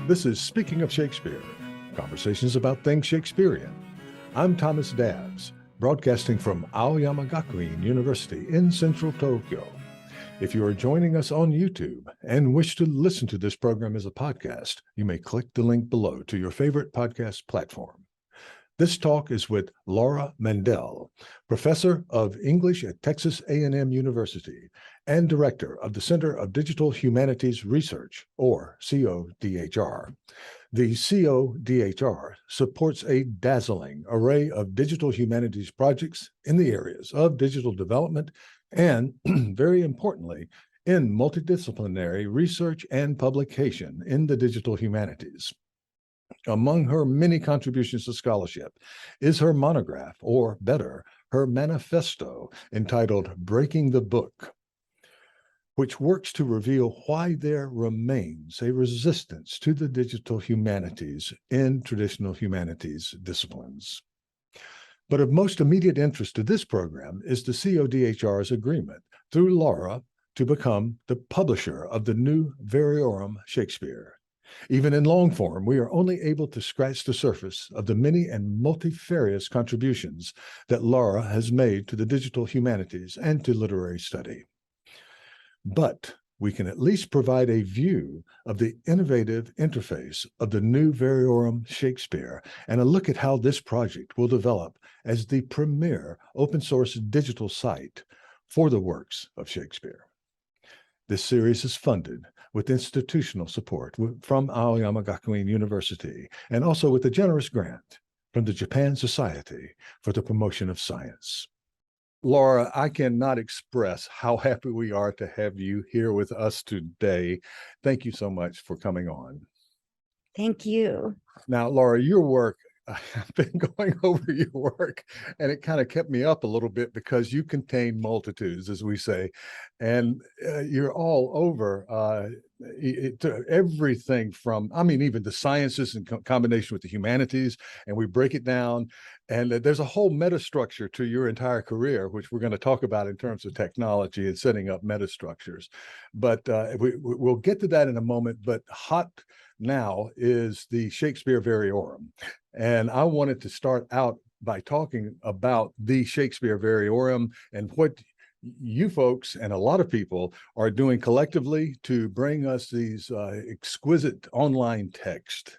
This is Speaking of Shakespeare, conversations about things Shakespearean. I'm Thomas Dabbs, broadcasting from Aoyama Gakuin University in central Tokyo. If you are joining us on YouTube and wish to listen to this program as a podcast, you may click the link below to your favorite podcast platform. This talk is with Laura Mandell, professor of English at Texas A&M University and director of the Center of Digital Humanities Research, or CoDHR. The CoDHR supports a dazzling array of digital humanities projects in the areas of digital development and, very importantly, in multidisciplinary research and publication in the digital humanities. Among her many contributions to scholarship is her monograph, or better, her manifesto, entitled Breaking the Book, which works to reveal why there remains a resistance to the digital humanities in traditional humanities disciplines. But of most immediate interest to this program is the CoDHR's agreement through Laura to become the publisher of the new Variorum Shakespeare. Even in long form, we are only able to scratch the surface of the many and multifarious contributions that Laura has made to the digital humanities and to literary study. But we can at least provide a view of the innovative interface of the new Variorum Shakespeare and a look at how this project will develop as the premier open source digital site for the works of Shakespeare. This series is funded with institutional support from Aoyama Gakuin University and also with a generous grant from the Japan Society for the Promotion of Science. Laura, I cannot express how happy we are to have you here with us today. Thank you so much for coming on. Thank you. Now, Laura, your work, I've been going over your work, and it kind of kept me up a little bit because you contain multitudes, as we say, and you're all over everything from, even the sciences in combination with the humanities, and we break it down. And there's a whole metastructure to your entire career, which we're going to talk about in terms of technology and setting up metastructures. But we'll get to that in a moment. But hot now is the Shakespeare Variorum. And I wanted to start out by talking about the Shakespeare Variorum and what you folks and a lot of people are doing collectively to bring us these exquisite online text.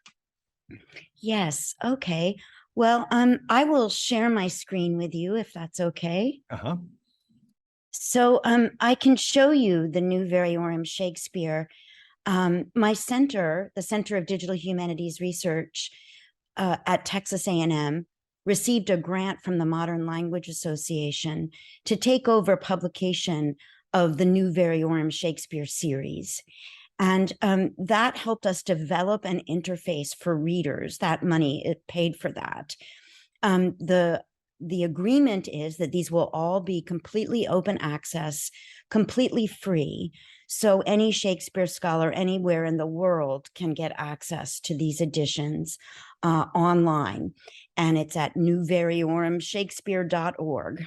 Yes. Okay. Well, I will share my screen with you if that's okay. Uh-huh. So I can show you the new Variorum Shakespeare. My center, the Center of Digital Humanities Research at Texas A&M, received a grant from the Modern Language Association to take over publication of the new Variorum Shakespeare series. And that helped us develop an interface for readers. That money, it paid for that. The agreement is that these will all be completely open access, completely free. So any Shakespeare scholar anywhere in the world can get access to these editions online. And it's at newvariorumshakespeare.org.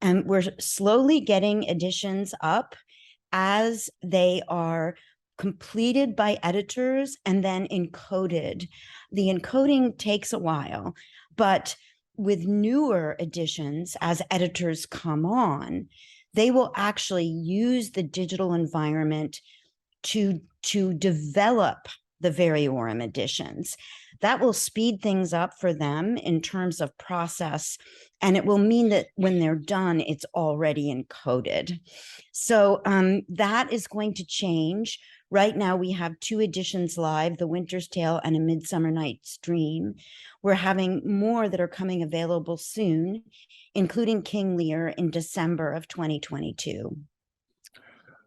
And we're slowly getting editions up as they are completed by editors and then encoded. The encoding takes a while, but with newer editions, as editors come on, they will actually use the digital environment to develop the Variorum editions. That will speed things up for them in terms of process, and it will mean that when they're done, it's already encoded. So that is going to change. Right now, we have 2 editions live, The Winter's Tale and A Midsummer Night's Dream. We're having more that are coming available soon, including King Lear in December of 2022.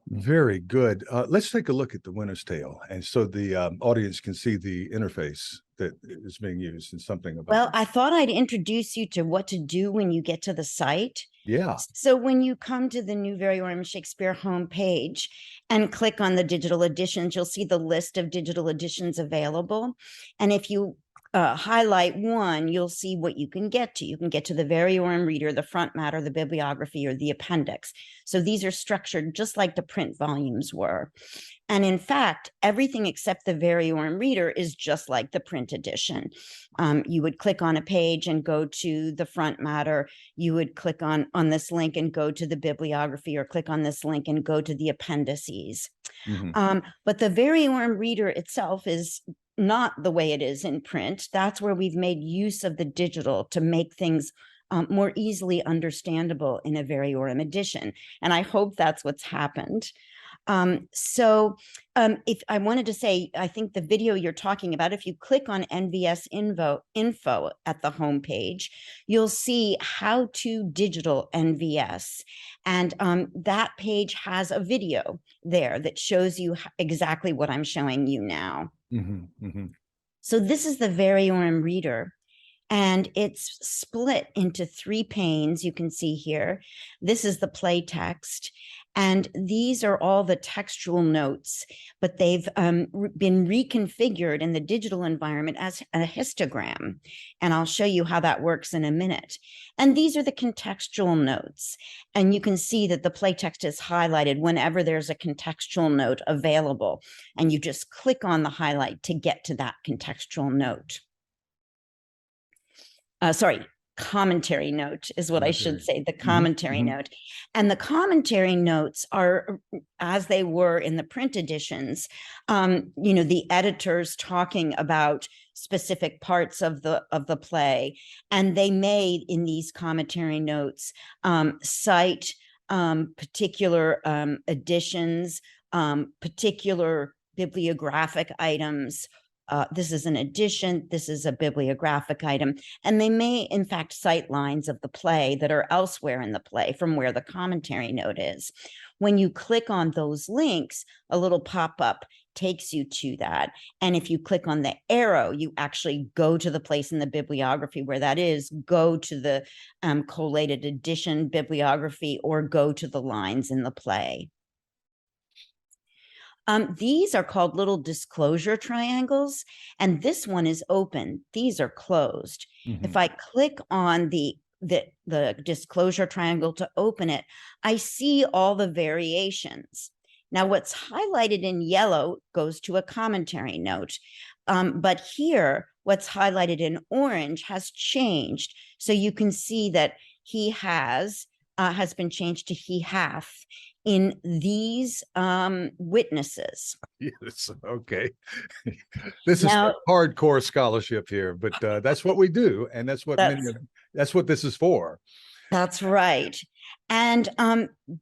Very good. Let's take a look at The Winter's Tale, and so the audience can see the interface that is being used and something about. Well, I thought I'd introduce you to what to do when you get to the site. Yeah. So when you come to the new Variorum Shakespeare homepage and click on the digital editions, you'll see the list of digital editions available. And if you highlight one, you'll see what you can get to. You can get to the Variorum reader, the front matter, the bibliography, or the appendix. So these are structured just like the print volumes were. And in fact, everything except the Variorum reader is just like the print edition. You would click on a page and go to the front matter. You would click on this link and go to the bibliography, or click on this link and go to the appendices. But the Variorum reader itself is not the way it is in print. That's where we've made use of the digital to make things more easily understandable in a Variorum edition. And I hope that's what's happened. If I wanted to say, I think the video you're talking about, if you click on NVS info at the homepage, you'll see how to digital NVS. And that page has a video there that shows you exactly what I'm showing you now. So this is the Variorum reader, and it's split into 3 panes. You can see here, this is the play text, and these are all the textual notes, but they've been reconfigured in the digital environment as a histogram. And I'll show you how that works in a minute. And these are the contextual notes. And you can see that the play text is highlighted whenever there's a contextual note available. And you just click on the highlight to get to that contextual note. Commentary note is what I should say, the commentary note. And the commentary notes are, as they were in the print editions, the editors talking about specific parts of the play. And they may, in these commentary notes, cite particular editions, particular bibliographic items. This is an edition, this is a bibliographic item, and they may in fact cite lines of the play that are elsewhere in the play from where the commentary note is. When you click on those links, a little pop-up takes you to that. And if you click on the arrow, you actually go to the place in the bibliography where that is, go to the collated edition bibliography, or go to the lines in the play. These are called little disclosure triangles, and this one is open. These are closed. If I click on the disclosure triangle to open it, I see all the variations. Now, what's highlighted in yellow goes to a commentary note, but here, what's highlighted in orange has changed. So you can see that he has been changed to he hath in these witnesses. Yes, okay. This is hardcore scholarship here, but that's what we do, and that's what this is for. That's right. And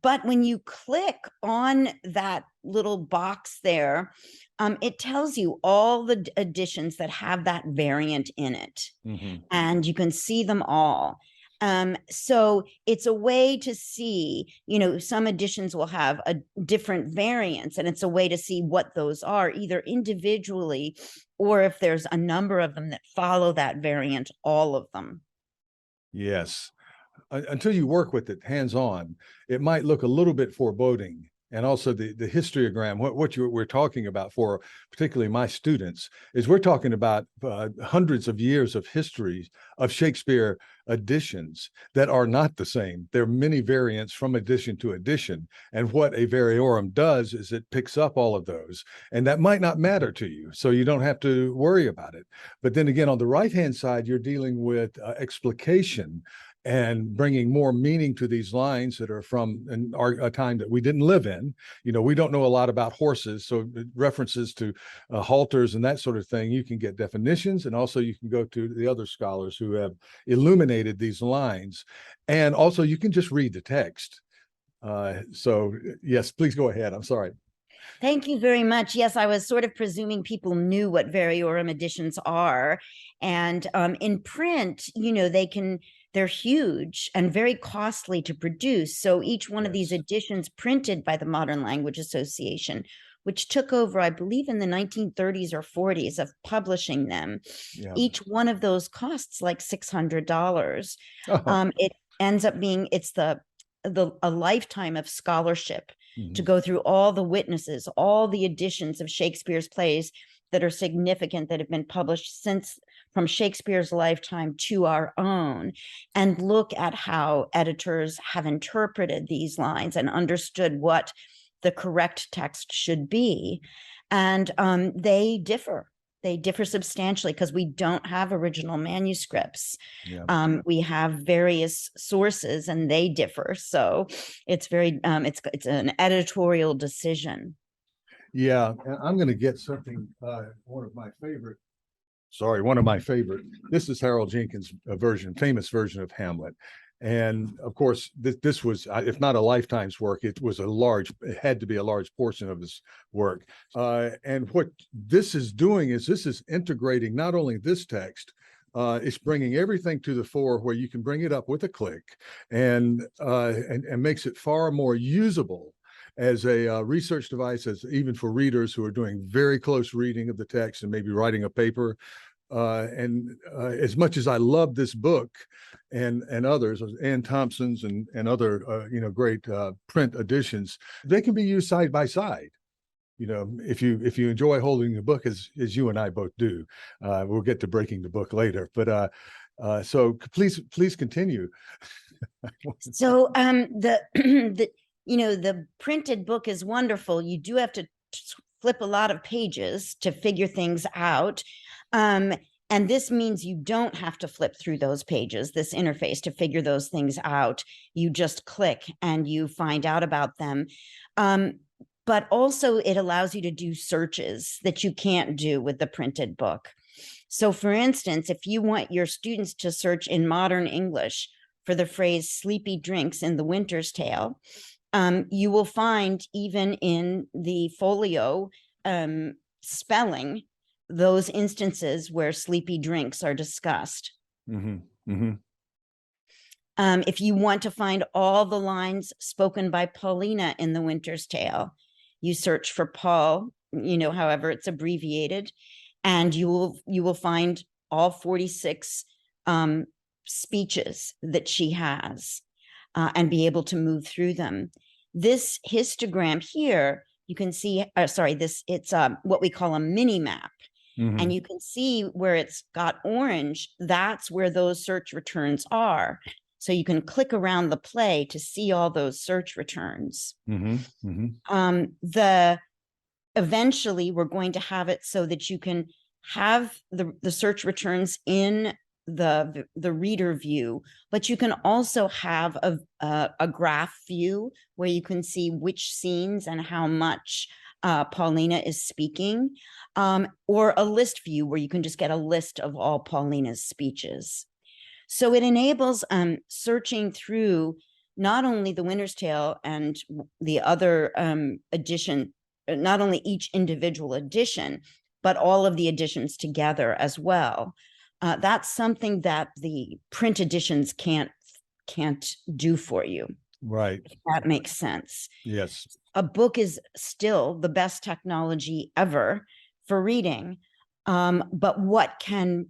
but when you click on that little box there, it tells you all the editions that have that variant in it, and you can see them all. So it's a way to see, some editions will have a different variants, and it's a way to see what those are, either individually, or if there's a number of them that follow that variant, all of them. Yes. Until you work with it hands-on, it might look a little bit foreboding. And also the histogram, what we're talking about for particularly my students is we're talking about hundreds of years of history of Shakespeare editions that are not the same. There are many variants from edition to edition. And what a Variorum does is it picks up all of those. And that might not matter to you, so you don't have to worry about it. But then again, on the right-hand side, you're dealing with explication and bringing more meaning to these lines that are from a time that we didn't live in. We don't know a lot about horses, so references to halters and that sort of thing, you can get definitions, and also you can go to the other scholars who have illuminated these lines. And also you can just read the text. So yes, please go ahead. I'm sorry. Thank you very much. Yes, I was sort of presuming people knew what Variorum editions are. And in print, they're huge and very costly to produce. So each one of these editions printed by the Modern Language Association, which took over, I believe, in the 1930s or 40s of publishing them. Yeah. Each one of those costs like $600. It ends up being, it's a lifetime of scholarship to go through all the witnesses, all the editions of Shakespeare's plays that are significant, that have been published since from Shakespeare's lifetime to our own, and look at how editors have interpreted these lines and understood what the correct text should be. And they differ. They differ substantially because we don't have original manuscripts. Yeah. We have various sources, and they differ. So it's very it's an editorial decision. Yeah, and I'm going to get something. One of my favorite. Sorry, one of my favorite. This is Harold Jenkins' famous version of Hamlet. And of course, this was, if not a lifetime's work, it had to be a large portion of his work. And what this is doing is this is integrating not only this text, it's bringing everything to the fore where you can bring it up with a click, and makes it far more usable as a research device, as even for readers who are doing very close reading of the text and maybe writing a paper. As much as I love this book and others, Ann Thompson's and other great print editions, they can be used side by side. If you enjoy holding the book as you and I both do, we'll get to breaking the book later. But so please continue. So the printed book is wonderful. You do have to flip a lot of pages to figure things out. And this means you don't have to flip through those pages, this interface, to figure those things out. You just click and you find out about them. But also it allows you to do searches that you can't do with the printed book. So for instance, if you want your students to search in modern English for the phrase sleepy drinks in The Winter's Tale, you will find even in the folio spelling those instances where sleepy drinks are discussed. Mm-hmm. Mm-hmm. If you want to find all the lines spoken by Paulina in The Winter's Tale, you search for Paul, however it's abbreviated, and you will find all 46 speeches that she has, and be able to move through them. This histogram here, you can see, it's what we call a mini map. Mm-hmm. And you can see where it's got orange, that's where those search returns are. So you can click around the play to see all those search returns. Mm-hmm. Mm-hmm. Eventually, we're going to have it so that you can have the search returns in the reader view, but you can also have a graph view where you can see which scenes and how much Paulina is speaking, or a list view where you can just get a list of all Paulina's speeches. So it enables searching through not only The Winter's Tale and the other edition, not only each individual edition, but all of the editions together as well. That's something that the print editions can't do for you. Right. If that makes sense. Yes. A book is still the best technology ever for reading. But what can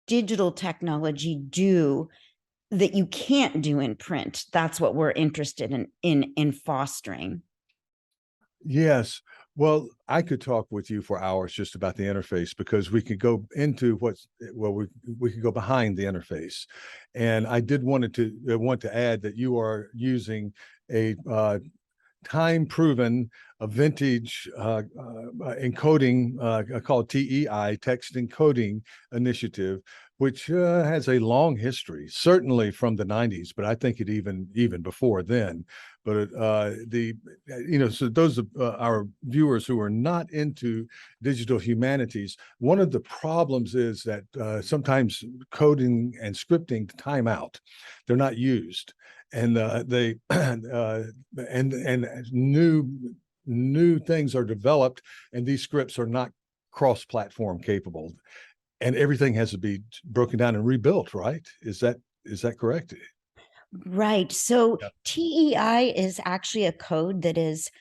digital technology do that you can't do in print? That's what we're interested in fostering. Yes. Well, I could talk with you for hours just about the interface, because we could go into we could go behind the interface. And I did want to add that you are using a time-proven, a vintage encoding called TEI, Text Encoding Initiative, which has a long history, certainly from the 90s, but I think it even before then. But so those of our viewers who are not into digital humanities, one of the problems is that sometimes coding and scripting time out; they're not used, and new things are developed, and these scripts are not cross-platform capable, and everything has to be broken down and rebuilt. Right? Is that correct? Right. So Yeah. TEI is actually a code that is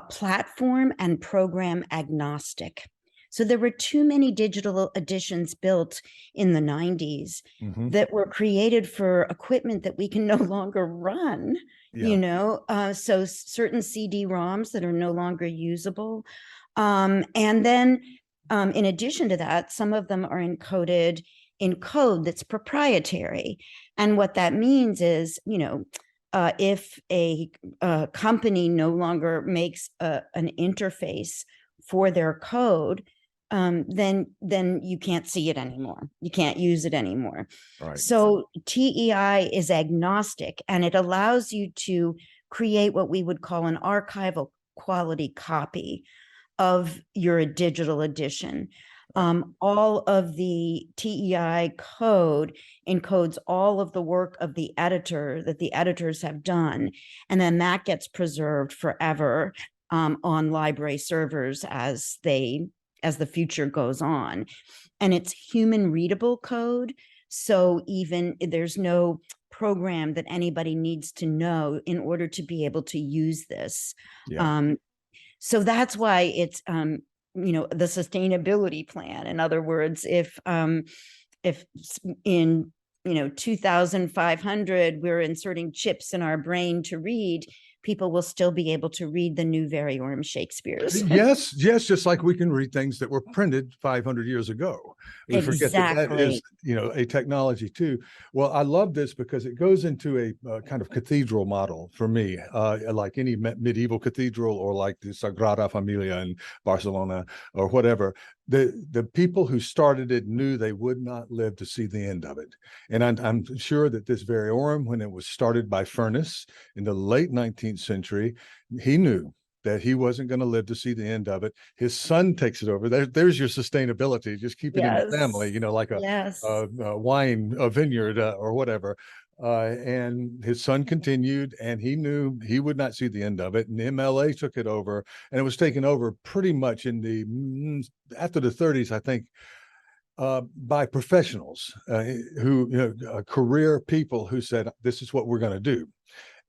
platform and program agnostic. So there were too many digital editions built in the 90s Mm-hmm. that were created for equipment that we can no longer run, Yeah. so certain CD-ROMs that are no longer usable. And then in addition to that, some of them are encoded in code that's proprietary. And what that means is, if a company no longer makes an interface for their code, then you can't see it anymore. You can't use it anymore. Right. So TEI is agnostic, and it allows you to create what we would call an archival quality copy of your digital edition. All of the TEI code encodes all of the work of the editor that the editors have done, and then that gets preserved forever on library servers as the future goes on. And it's human readable code, so even there's no program that anybody needs to know in order to be able to use this. Yeah. So that's why it's the sustainability plan. In other words, if in 2500 we're inserting chips in our brain to read, people will still be able to read the new Variorum Shakespeares. Yes, just like we can read things that were printed 500 years ago. We forget that is, a technology too. Well, I love this because it goes into a kind of cathedral model for me, like any medieval cathedral or like the Sagrada Familia in Barcelona or whatever. The people who started it knew they would not live to see the end of it. And I'm sure that this Variorum, when it was started by Furness in the late 19th century, he knew that he wasn't going to live to see the end of it. His son takes it over. There's your sustainability. Just keep it in the family, like a wine, a vineyard or whatever. And his son continued, and he knew he would not see the end of it. And MLA took it over, and it was taken over pretty much after the 30s, I think, by professionals who, career people who said, this is what we're going to do.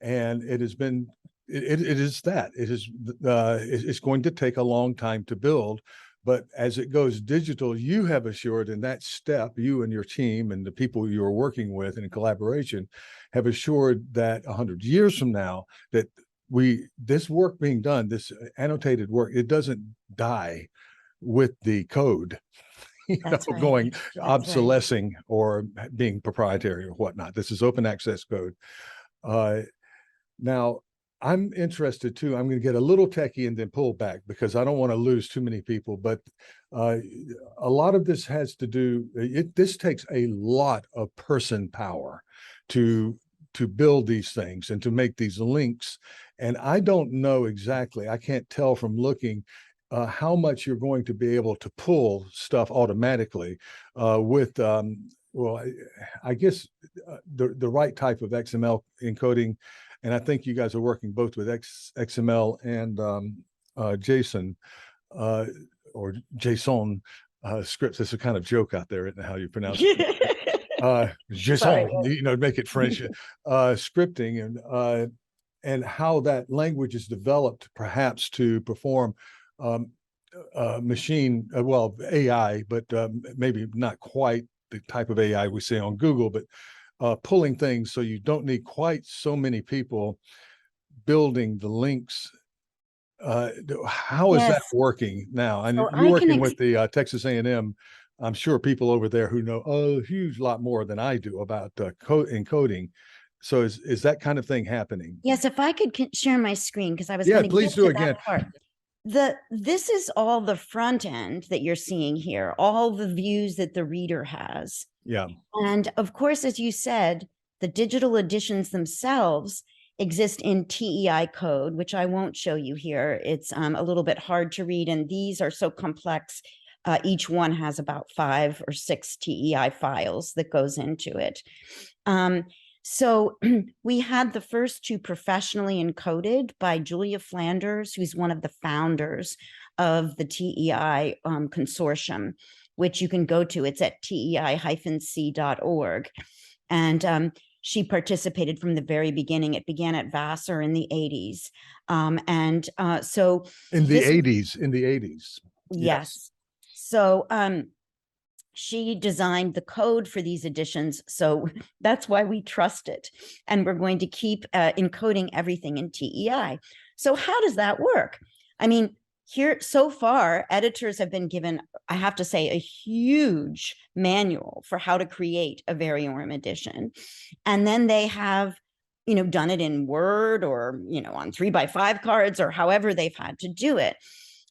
And it has been, it is that it is, it's going to take a long time to build. But as it goes digital, you have assured in that step, you and your team and the people you are working with in collaboration have assured that 100 years from now, that this work being done, this annotated work, it doesn't die with the code, going obsolescing or being proprietary or whatnot. This is open access code. Now, I'm interested too. I'm going to get a little techie and then pull back because I don't want to lose too many people. But a lot of this has to do. This takes a lot of person power to build these things and to make these links. And I don't know exactly. I can't tell from looking how much you're going to be able to pull stuff automatically with. Well, I guess the right type of XML encoding. And I think you guys are working both with XML and JSON or JSON scripts. It's a kind of joke out there, isn't it, how you pronounce it? JSON, make it French. Scripting and how that language is developed, perhaps to perform machine, AI, but maybe not quite the type of AI we see on Google, but pulling things so you don't need quite so many people building the links. How is that working now? And you're working with the Texas A&M. I'm sure people over there who know a huge lot more than I do about encoding. So is that kind of thing happening? Yes, if I could share my screen, because I was going to please do again. This is all the front end that you're seeing here, all the views that the reader has. Yeah. And of course, as you said, the digital editions themselves exist in TEI code, which I won't show you here. It's a little bit hard to read, and these are so complex. Each one has about 5 or 6 TEI files that goes into it. So we had the first 2 professionally encoded by Julia Flanders, who's one of the founders of the TEI consortium, which you can go to. It's at tei-c.org. And she participated from the very beginning. It began at Vassar in the 80s. So in the 80s. Yes. So she designed the code for these editions. So that's why we trust it. And we're going to keep encoding everything in TEI. So how does that work? I mean, here so far, editors have been given, I have to say, a huge manual for how to create a Variorum edition. And then they have, done it in Word or, on 3x5 cards or however they've had to do it.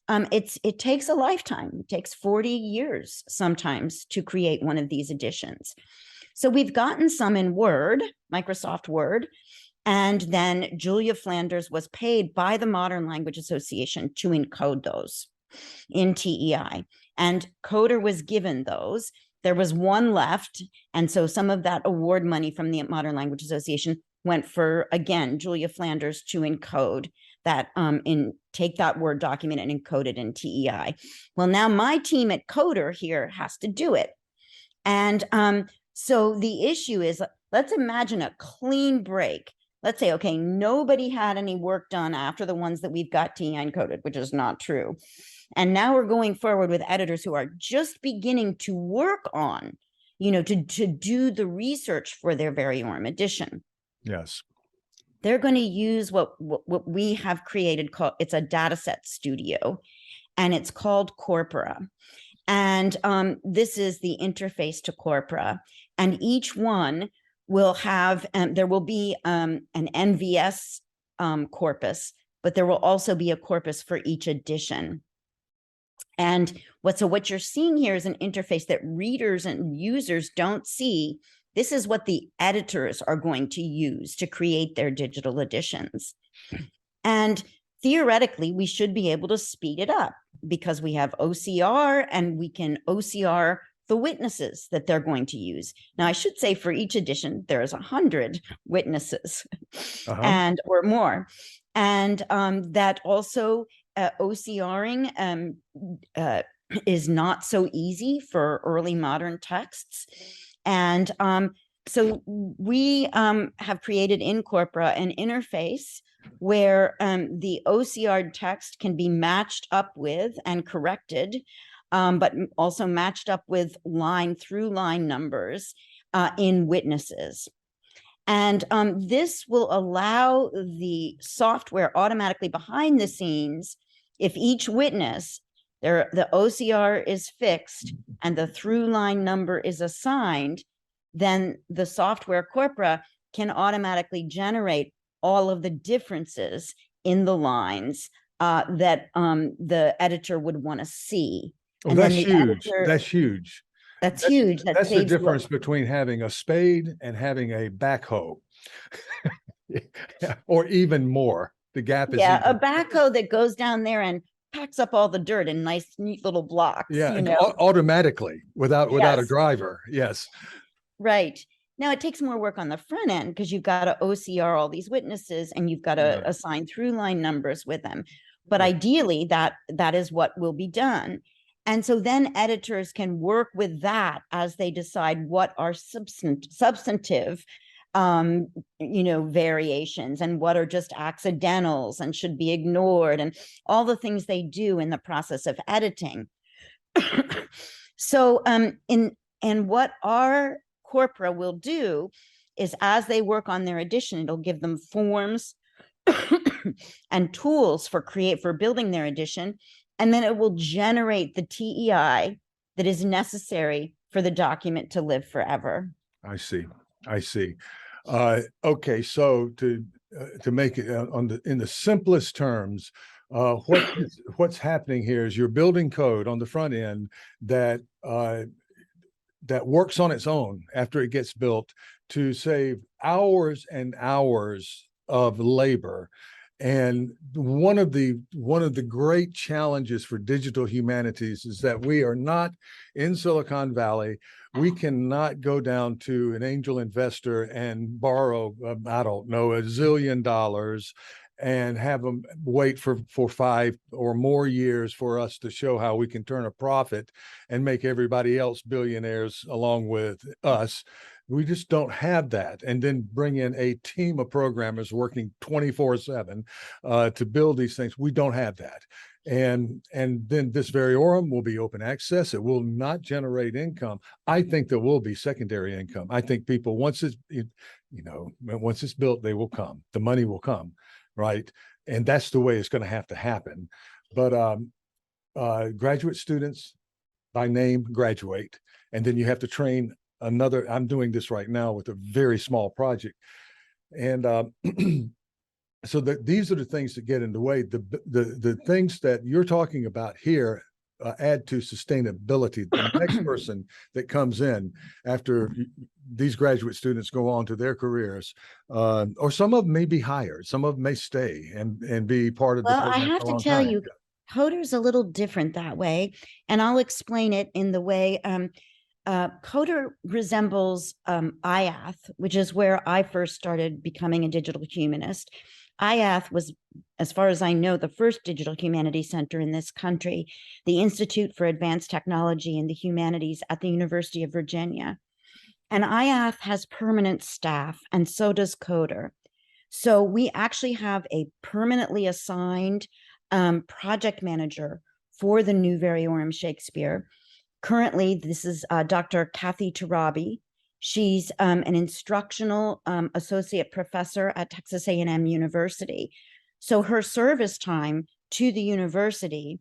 It takes a lifetime. It takes 40 years sometimes to create one of these editions. So we've gotten some in Word, Microsoft Word, and then Julia Flanders was paid by the Modern Language Association to encode those in TEI. And Coder was given those. There was one left. And so some of that award money from the Modern Language Association went for, again, Julia Flanders to encode that, take that Word document and encode it in TEI. Well, now my team at Coder here has to do it. And so the issue is, let's imagine a clean break. Let's say, okay, nobody had any work done after the ones that we've got TEI encoded, which is not true. And now we're going forward with editors who are just beginning to work on, to do the research for their Variorum edition. Yes. They're going to use what we have created, called, it's a dataset studio, and it's called Corpora. And this is the interface to Corpora. And each one will have, there will be an NVS corpus, but there will also be a corpus for each edition. And what you're seeing here is an interface that readers and users don't see. This is what the editors are going to use to create their digital editions. And theoretically, we should be able to speed it up because we have OCR and we can OCR the witnesses that they're going to use. Now, I should say for each edition, there's 100 witnesses and or more. And that also OCRing is not so easy for early modern texts. And so we have created in Corpora an interface where the OCR text can be matched up with and corrected, but also matched up with line through line numbers in witnesses. And this will allow the software automatically behind the scenes, if each witness, the OCR is fixed and the through line number is assigned, then the software Corpora can automatically generate all of the differences in the lines that the editor would want to see. Oh, and that's then huge. Editor, that's huge. That's huge. That's the difference between having a spade and having a backhoe, or even more. The gap is a backhoe that goes down there and packs up all the dirt in nice, neat little blocks. Yeah, automatically without a driver. Yes. Right. Now it takes more work on the front end because you've got to OCR all these witnesses and you've got to assign through line numbers with them. But ideally, that is what will be done. And so then editors can work with that as they decide what are substantive variations and what are just accidentals and should be ignored, and all the things they do in the process of editing. So and what our Corpora will do is, as they work on their edition, it'll give them forms and tools for building their edition, and then it will generate the TEI that is necessary for the document to live forever. I see. Okay, so to make it in the simplest terms, what's happening here is you're building code on the front end that works on its own after it gets built to save hours and hours of labor. And one of the great challenges for digital humanities is that we are not in Silicon Valley. We cannot go down to an angel investor and borrow, I don't know, $1 zillion and have them wait for 5 or more years for us to show how we can turn a profit and make everybody else billionaires along with us. We just don't have that. And then bring in a team of programmers working 24/7 to build these things. We don't have that. And then this Variorum will be open access. It will not generate income. I think there will be secondary income. I think people, once it's built, they will come. The money will come, right? And that's the way it's going to have to happen. but graduate students by name graduate, and then you have to train another. I'm doing this right now with a very small project, and so these are the things that get in the way. The things that you're talking about here add to sustainability. The next person that comes in after these graduate students go on to their careers, or some of them may be hired, some of them may stay and be part of the Well, I program have for a to long tell time. you, Coder's a little different that way, and I'll explain it in the way Coder resembles IIIF, which is where I first started becoming a digital humanist. IIIF was, as far as I know, the first digital humanities center in this country, the Institute for Advanced Technology in the Humanities at the University of Virginia. And IIIF has permanent staff, and so does Coder. So we actually have a permanently assigned project manager for the new Variorum Shakespeare. Currently, this is Dr. Kathy Tarabi. She's an instructional associate professor at Texas A&M University. So her service time to the university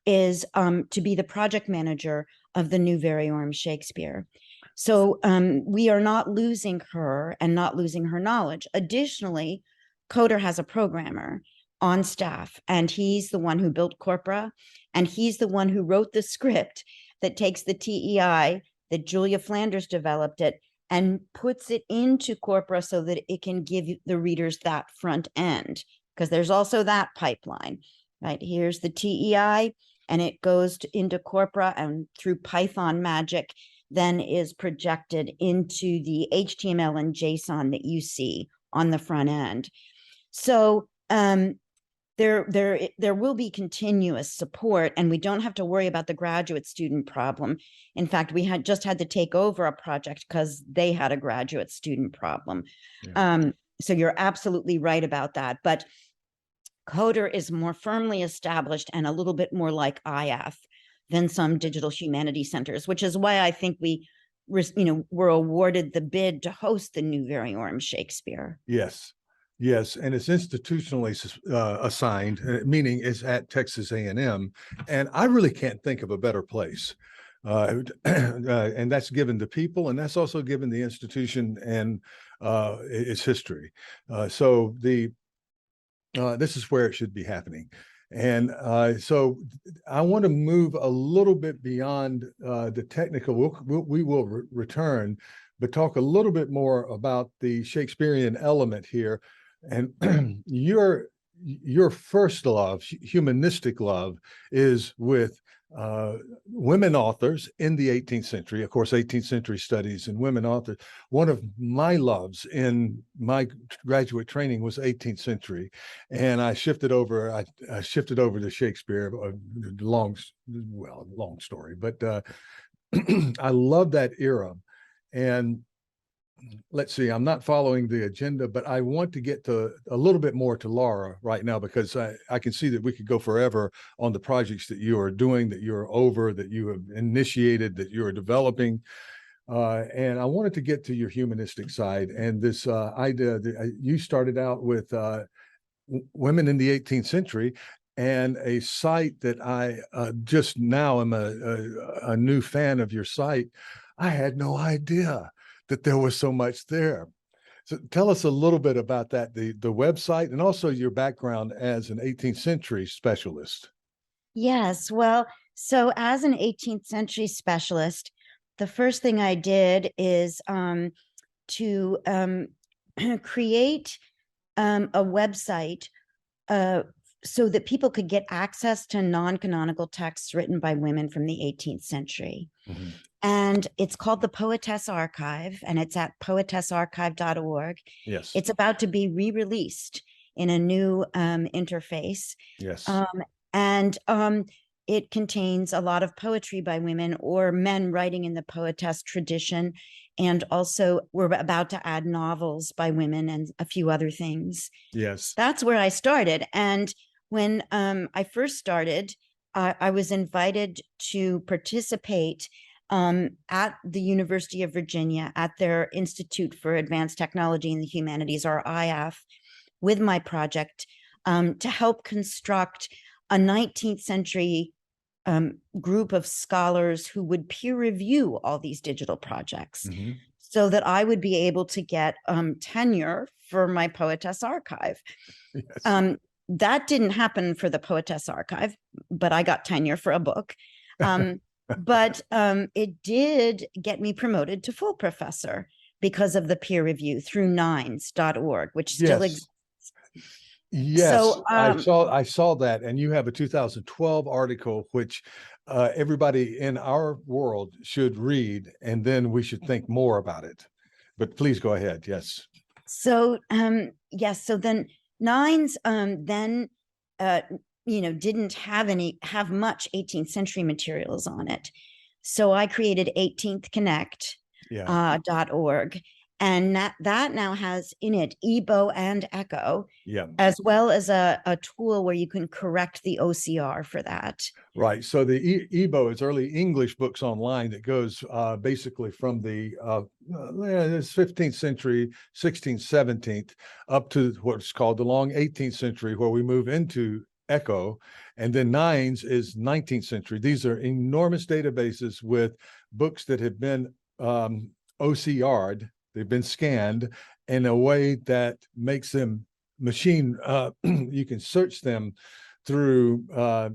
is to be the project manager of the new Variorum Shakespeare. So we are not losing her and not losing her knowledge. Additionally, Coder has a programmer on staff, and he's the one who built Corpora, and he's the one who wrote the script that takes the TEI that Julia Flanders developed it and puts it into Corpora so that it can give the readers that front end, because there's also that pipeline, right? Here's the TEI, and it goes into Corpora, and through Python magic, then is projected into the HTML and JSON that you see on the front end. So there will be continuous support, and we don't have to worry about the graduate student problem. In fact, we had just had to take over a project because they had a graduate student problem. Yeah. So you're absolutely right about that. But Coder is more firmly established and a little bit more like IIIF than some digital humanities centers, which is why I think we were awarded the bid to host the new Variorum Shakespeare. Yes. Yes, and it's institutionally assigned, meaning it's at Texas A&M, and I really can't think of a better place. And that's given the people, and that's also given the institution and its history. So this is where it should be happening. And so I want to move a little bit beyond the technical. We will return, but talk a little bit more about the Shakespearean element here. And your first love, humanistic love, is with women authors in the 18th century. Of course, 18th century studies and women authors. One of my loves in my graduate training was 18th century, and I shifted over. I shifted over to Shakespeare. Long story, but I love that era. And let's see, I'm not following the agenda, but I want to get to a little bit more to Laura right now, because I can see that we could go forever on the projects that you are doing, that you're over, that you have initiated, that you are developing. And I wanted to get to your humanistic side and this idea that you started out with women in the 18th century, and a site that I just now am a new fan of your site. I had no idea that there was so much there. So tell us a little bit about that, the website, and also your background as an 18th century specialist. Yes, well, so as an 18th century specialist, the first thing I did is to create a website so that people could get access to non-canonical texts written by women from the 18th century. Mm-hmm. And it's called the Poetess Archive, and it's at poetessarchive.org. Yes. It's about to be re-released in a new interface. Yes. And it contains a lot of poetry by women or men writing in the poetess tradition. And also we're about to add novels by women and a few other things. Yes. That's where I started. And when I first started, I was invited to participate at the University of Virginia at their Institute for Advanced Technology in the Humanities, or IIIF, with my project to help construct a 19th century group of scholars who would peer review all these digital projects, so that I would be able to get tenure for my Poetess Archive. Yes. That didn't happen for the Poetess Archive, but I got tenure for a book. But it did get me promoted to full professor because of the peer review through nines.org, which still exists. Yes, So I saw that, and you have a 2012 article which everybody in our world should read, and then we should think more about it. But please go ahead. Yes. So yes, so then nines then didn't have much 18th century materials on it. So I created 18th Connect .org, and that now has in it EBO and Echo, as well as a tool where you can correct the OCR for that. Right. So the EBO is early English books online that goes basically from the 15th century, 16th, 17th, up to what's called the long 18th century, where we move into Echo. And then nines is 19th century. These are enormous databases with books that have been OCR'd. They've been scanned in a way that makes them machine, you can search them through,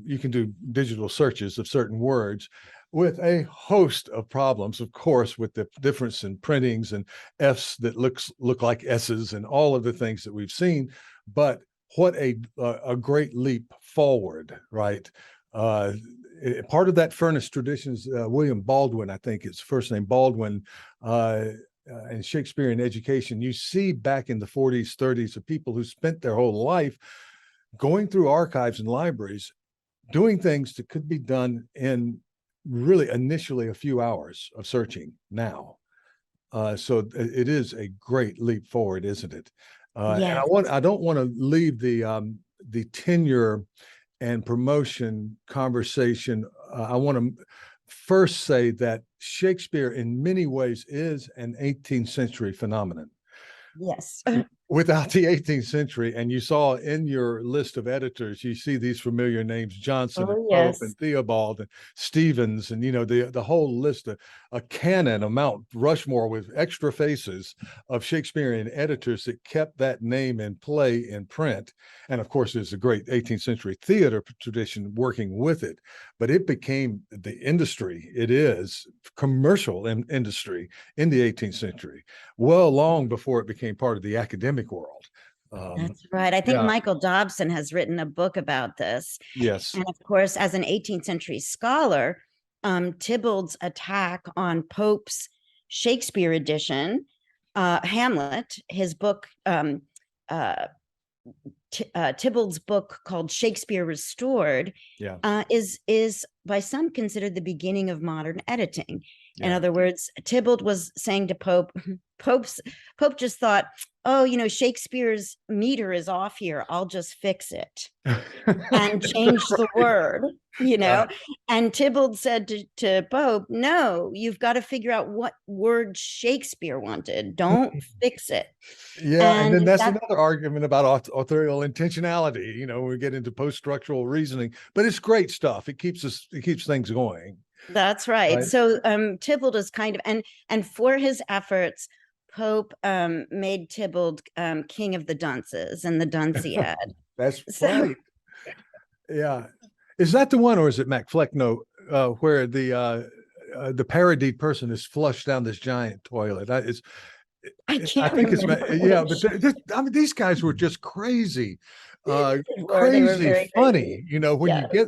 you can do digital searches of certain words with a host of problems, of course, with the difference in printings and F's that look like S's and all of the things that we've seen. But what a great leap forward, right? Part of that furnace tradition is William Baldwin, I think it's first name Baldwin, and Shakespearean education. You see back in the 40s, 30s of people who spent their whole life going through archives and libraries, doing things that could be done in really initially a few hours of searching now. So it is a great leap forward, isn't it? Yes. And I don't want to leave the tenure and promotion conversation. I want to first say that Shakespeare in many ways is an 18th century phenomenon. Yes. Without the 18th century, and you saw in your list of editors, you see these familiar names, Johnson and Pope and Theobald and Stevens, and the whole list of a canon, a Mount Rushmore with extra faces of Shakespearean editors that kept that name in play in print. And of course, there's a great 18th century theater tradition working with it, but it became the industry it is, commercial industry in the 18th century, well long before it became part of the academic world. That's right. I think Michael Dobson has written a book about this. Yes. And of course, as an 18th century scholar, Tybalt's attack on Pope's Shakespeare edition, Hamlet, his book, Tybalt's book called Shakespeare Restored, is by some considered the beginning of modern editing. In other words, Tybalt was saying to Pope just thought, oh, Shakespeare's meter is off here. I'll just fix it and change the word, And Tybalt said to Pope, no, you've got to figure out what word Shakespeare wanted. Don't fix it. Yeah, and then that's another argument about authorial intentionality, when we get into post-structural reasoning, but it's great stuff. It keeps things going. That's right. So Tybalt is kind of, and for his efforts, Pope made Tybalt king of the dunces and the Dunciad. That's right. Yeah. Is that the one, or is it MacFlecknoe, where the parodied person is flushed down this giant toilet? I think it's but these guys were just crazy, crazy funny.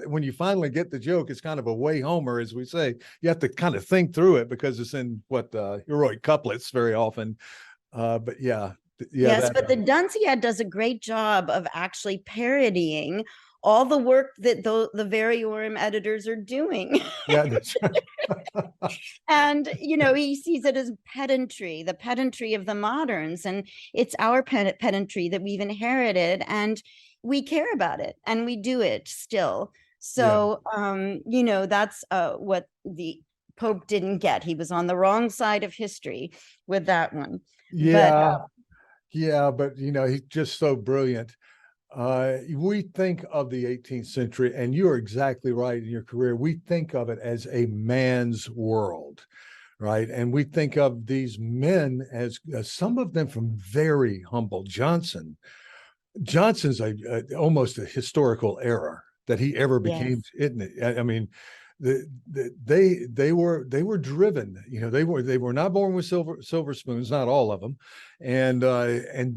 When you finally get the joke, it's kind of a way Homer, as we say. You have to kind of think through it because it's in heroic couplets very often. But but the Dunciad does a great job of actually parodying all the work that the Variorum editors are doing. Yeah, that's right. And, he sees it as pedantry, the pedantry of the moderns. And it's our pedantry that we've inherited, and we care about it and we do it still. So, that's what the Pope didn't get. He was on the wrong side of history with that one. Yeah. But he's just so brilliant. We think of the 18th century, and you're exactly right in your career. We think of it as a man's world, right? And we think of these men as some of them from very humble. Johnson's almost a historical error that he ever became, Yes. isn't it? I mean, they were driven. You know, they were not born with silver spoons, not all of them, and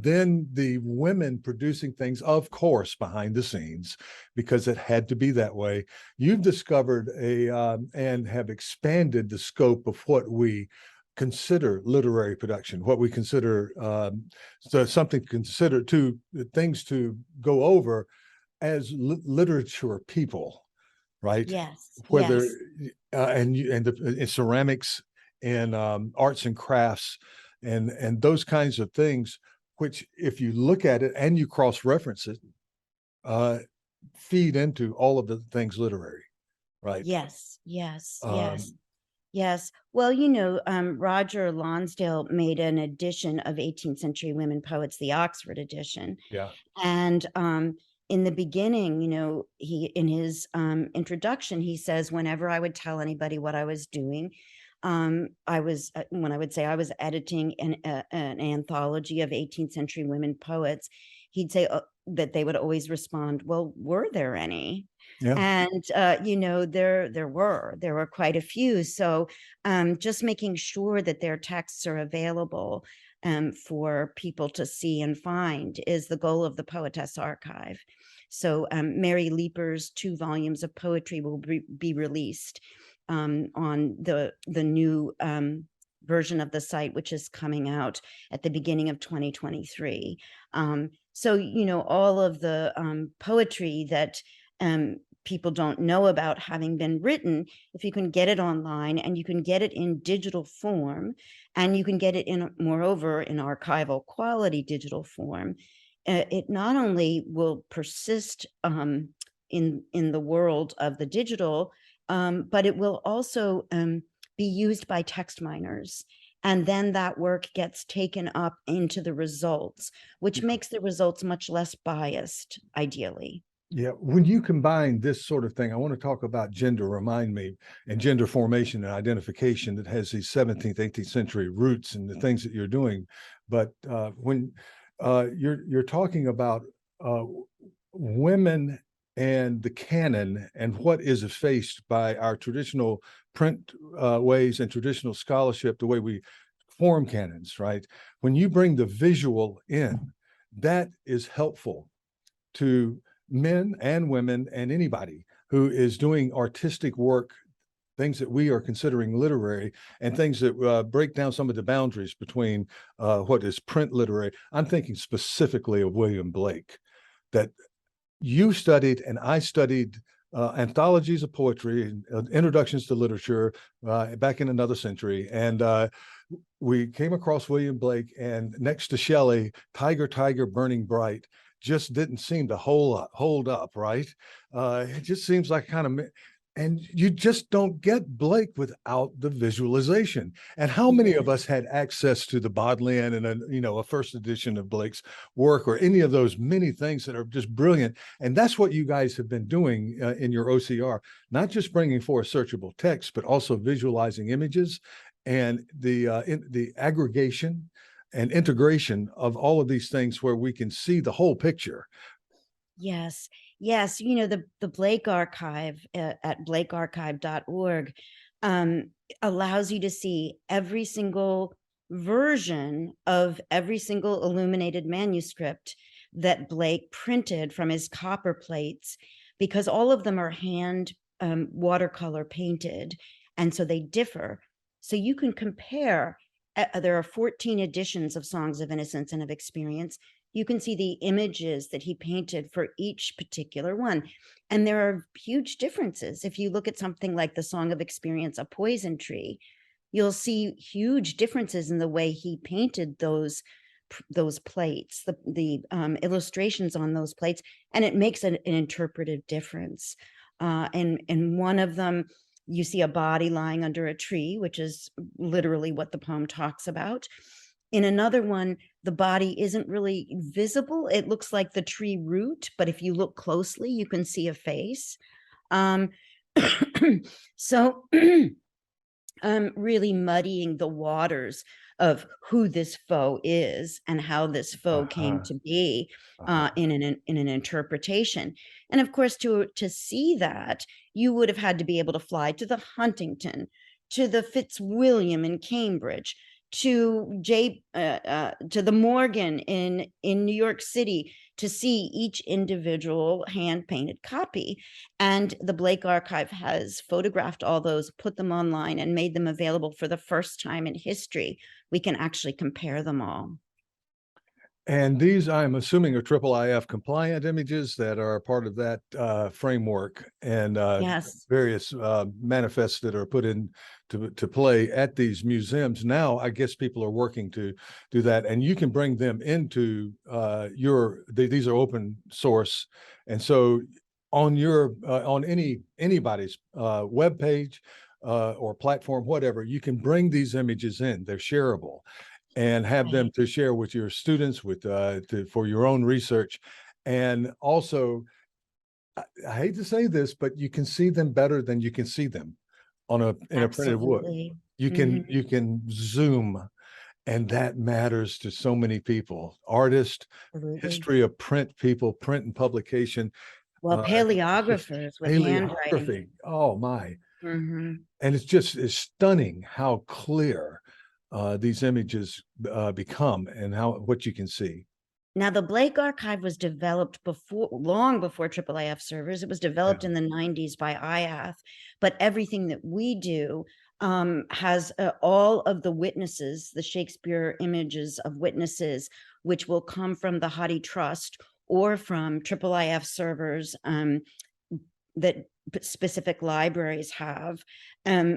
then the women producing things, of course, behind the scenes, because it had to be that way. You've discovered and have expanded the scope of what we consider literary production, what we consider so something to consider, to things to go over as literature people, right? Yes. Whether Yes. and in ceramics and arts and crafts and those kinds of things, which if you look at it and you cross reference it, uh, feed into all of the things literary, right? Yes. Yes. Yes. Um, Yes. Well, Roger Lonsdale made an edition of 18th century women poets, the Oxford edition. yeah, And in the beginning, he in his introduction, he says, whenever I would tell anybody what I was doing, I was when I would say I was editing an anthology of 18th century women poets, he'd say that they would always respond, "Well, were there any?" yeah. And there were quite a few. So just making sure that their texts are available for people to see and find is the goal of the Poetess Archive. So Mary Leeper's 2 volumes of poetry will be released on the new version of the site, which is coming out at the beginning of 2023. So, all of the poetry that people don't know about having been written, if you can get it online and you can get it in digital form, and you can get it in, moreover, in archival quality digital form, it not only will persist in the world of the digital, but it will also be used by text miners. And then that work gets taken up into the results, which makes the results much less biased, ideally. Yeah, when you combine this sort of thing, I want to talk about gender, remind me, and gender formation and identification that has these 17th, 18th century roots and the things that you're doing. But when you're talking about women and the canon and what is effaced by our traditional print ways and traditional scholarship, the way we form canons, right? When you bring the visual in, that is helpful to men and women and anybody who is doing artistic work, things that we are considering literary, and things that break down some of the boundaries between what is print literary. I'm thinking specifically of William Blake, that you studied and I studied anthologies of poetry, introductions to literature back in another century. And we came across William Blake, and next to Shelley, Tiger, Tiger, Burning Bright just didn't seem to hold up, right? It just seems like and you just don't get Blake without the visualization. And how many of us had access to the Bodleian and a first edition of Blake's work, or any of those many things that are just brilliant? And that's what you guys have been doing in your OCR, not just bringing forth searchable text, but also visualizing images and the aggregation and integration of all of these things where we can see the whole picture. Yes, yes. The Blake Archive at blakearchive.org allows you to see every single version of every single illuminated manuscript that Blake printed from his copper plates, because all of them are hand watercolor painted, and so they differ. So you can compare. There are 14 editions of Songs of Innocence and of Experience. You can see the images that he painted for each particular one. And there are huge differences. If you look at something like the Song of Experience, A Poison Tree, you'll see huge differences in the way he painted those plates, the illustrations on those plates, and it makes an interpretive difference. And one of them, you see a body lying under a tree, which is literally what the poem talks about. In another one, the body isn't really visible. It looks like the tree root, but if you look closely, you can see a face. Um, so really muddying the waters of who this foe is and how this foe came Uh-huh. to be Uh-huh. in an interpretation. And of course, to see that, you would have had to be able to fly to the Huntington, to the Fitzwilliam in Cambridge, to the Morgan in New York City, to see each individual hand painted copy. And the Blake Archive has photographed all those, put them online, and made them available for the first time in history. We can actually compare them all. And these, I'm assuming, are IIIF compliant images that are part of that framework, and Yes. various manifests that are put in to play at these museums. Now, I guess people are working to do that, and you can bring them into these are open source, and so on on anybody's web page or platform, whatever, you can bring these images in. They're shareable, and have them to share with your students for your own research. And also, I hate to say this, but you can see them better than you can see them in a printed wood. Absolutely. You can zoom, and that matters to so many people. Artists, Absolutely. history of print people, print and publication. Well, paleographers with handwriting. Paleography. Oh my. Mm-hmm. And it's stunning how clear these images become, and what you can see. Now, the Blake Archive was developed long before IIIF servers. It was developed in the 90s by IIIF, but everything that we do has all of the witnesses, the Shakespeare images of witnesses, which will come from the Hathi Trust or from IIIF servers that specific libraries have,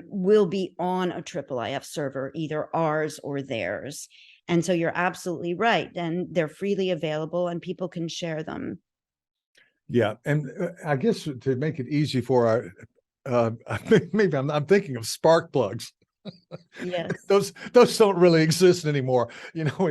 will be on a IIIF server, either ours or theirs. And so you're absolutely right. And they're freely available and people can share them. Yeah. And I guess to make it easy for our, maybe I'm thinking of spark plugs. Yes. Those don't really exist anymore.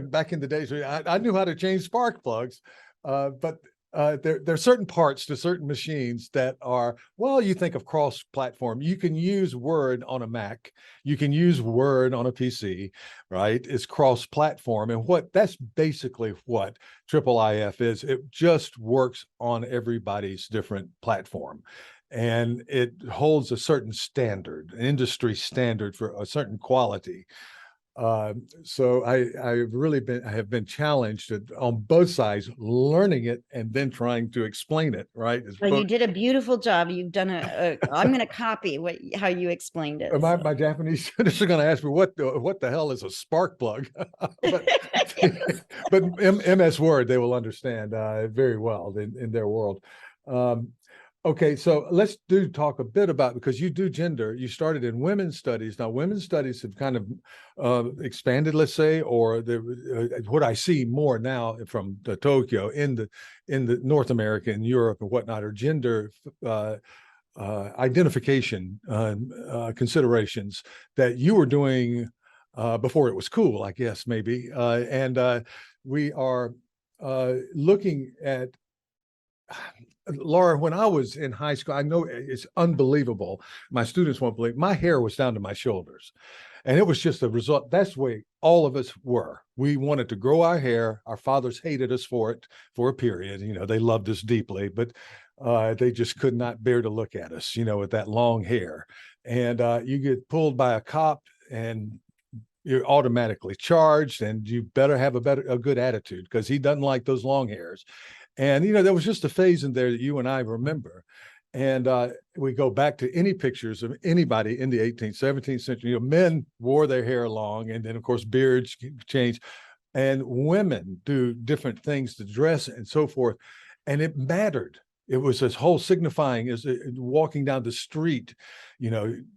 Back in the days, I knew how to change spark plugs, but there are certain parts to certain machines that are, well, you think of cross-platform. You can use Word on a Mac. You can use Word on a PC, right? It's cross-platform. And that's basically what IIIF is. It just works on everybody's different platform. And it holds a certain standard, an industry standard for a certain quality. So I have been challenged on both sides, learning it and then trying to explain it. Right? Well, you did a beautiful job. You've done I'm going to copy how you explained it. My Japanese students are going to ask me what the hell is a spark plug, but MS Word they will understand very well in their world. Okay, so let's talk a bit about, because you do gender. You started in women's studies. Now, women's studies have kind of expanded, let's say, or what I see more now from Tokyo in the North America and Europe and whatnot are gender identification considerations that you were doing before it was cool, I guess, maybe. And we are looking at. Laura, when I was in high school, I know it's unbelievable. My students won't believe, my hair was down to my shoulders. And it was just a result. That's the way all of us were. We wanted to grow our hair. Our fathers hated us for it for a period. They loved us deeply, but they just could not bear to look at us, with that long hair. And you get pulled by a cop and you're automatically charged, and you better have a good attitude because he doesn't like those long hairs. And, there was just a phase in there that you and I remember. And we go back to any pictures of anybody in the 18th, 17th century. Men wore their hair long, and then, of course, beards change. And women do different things to dress and so forth. And it mattered. It was this whole signifying as walking down the street,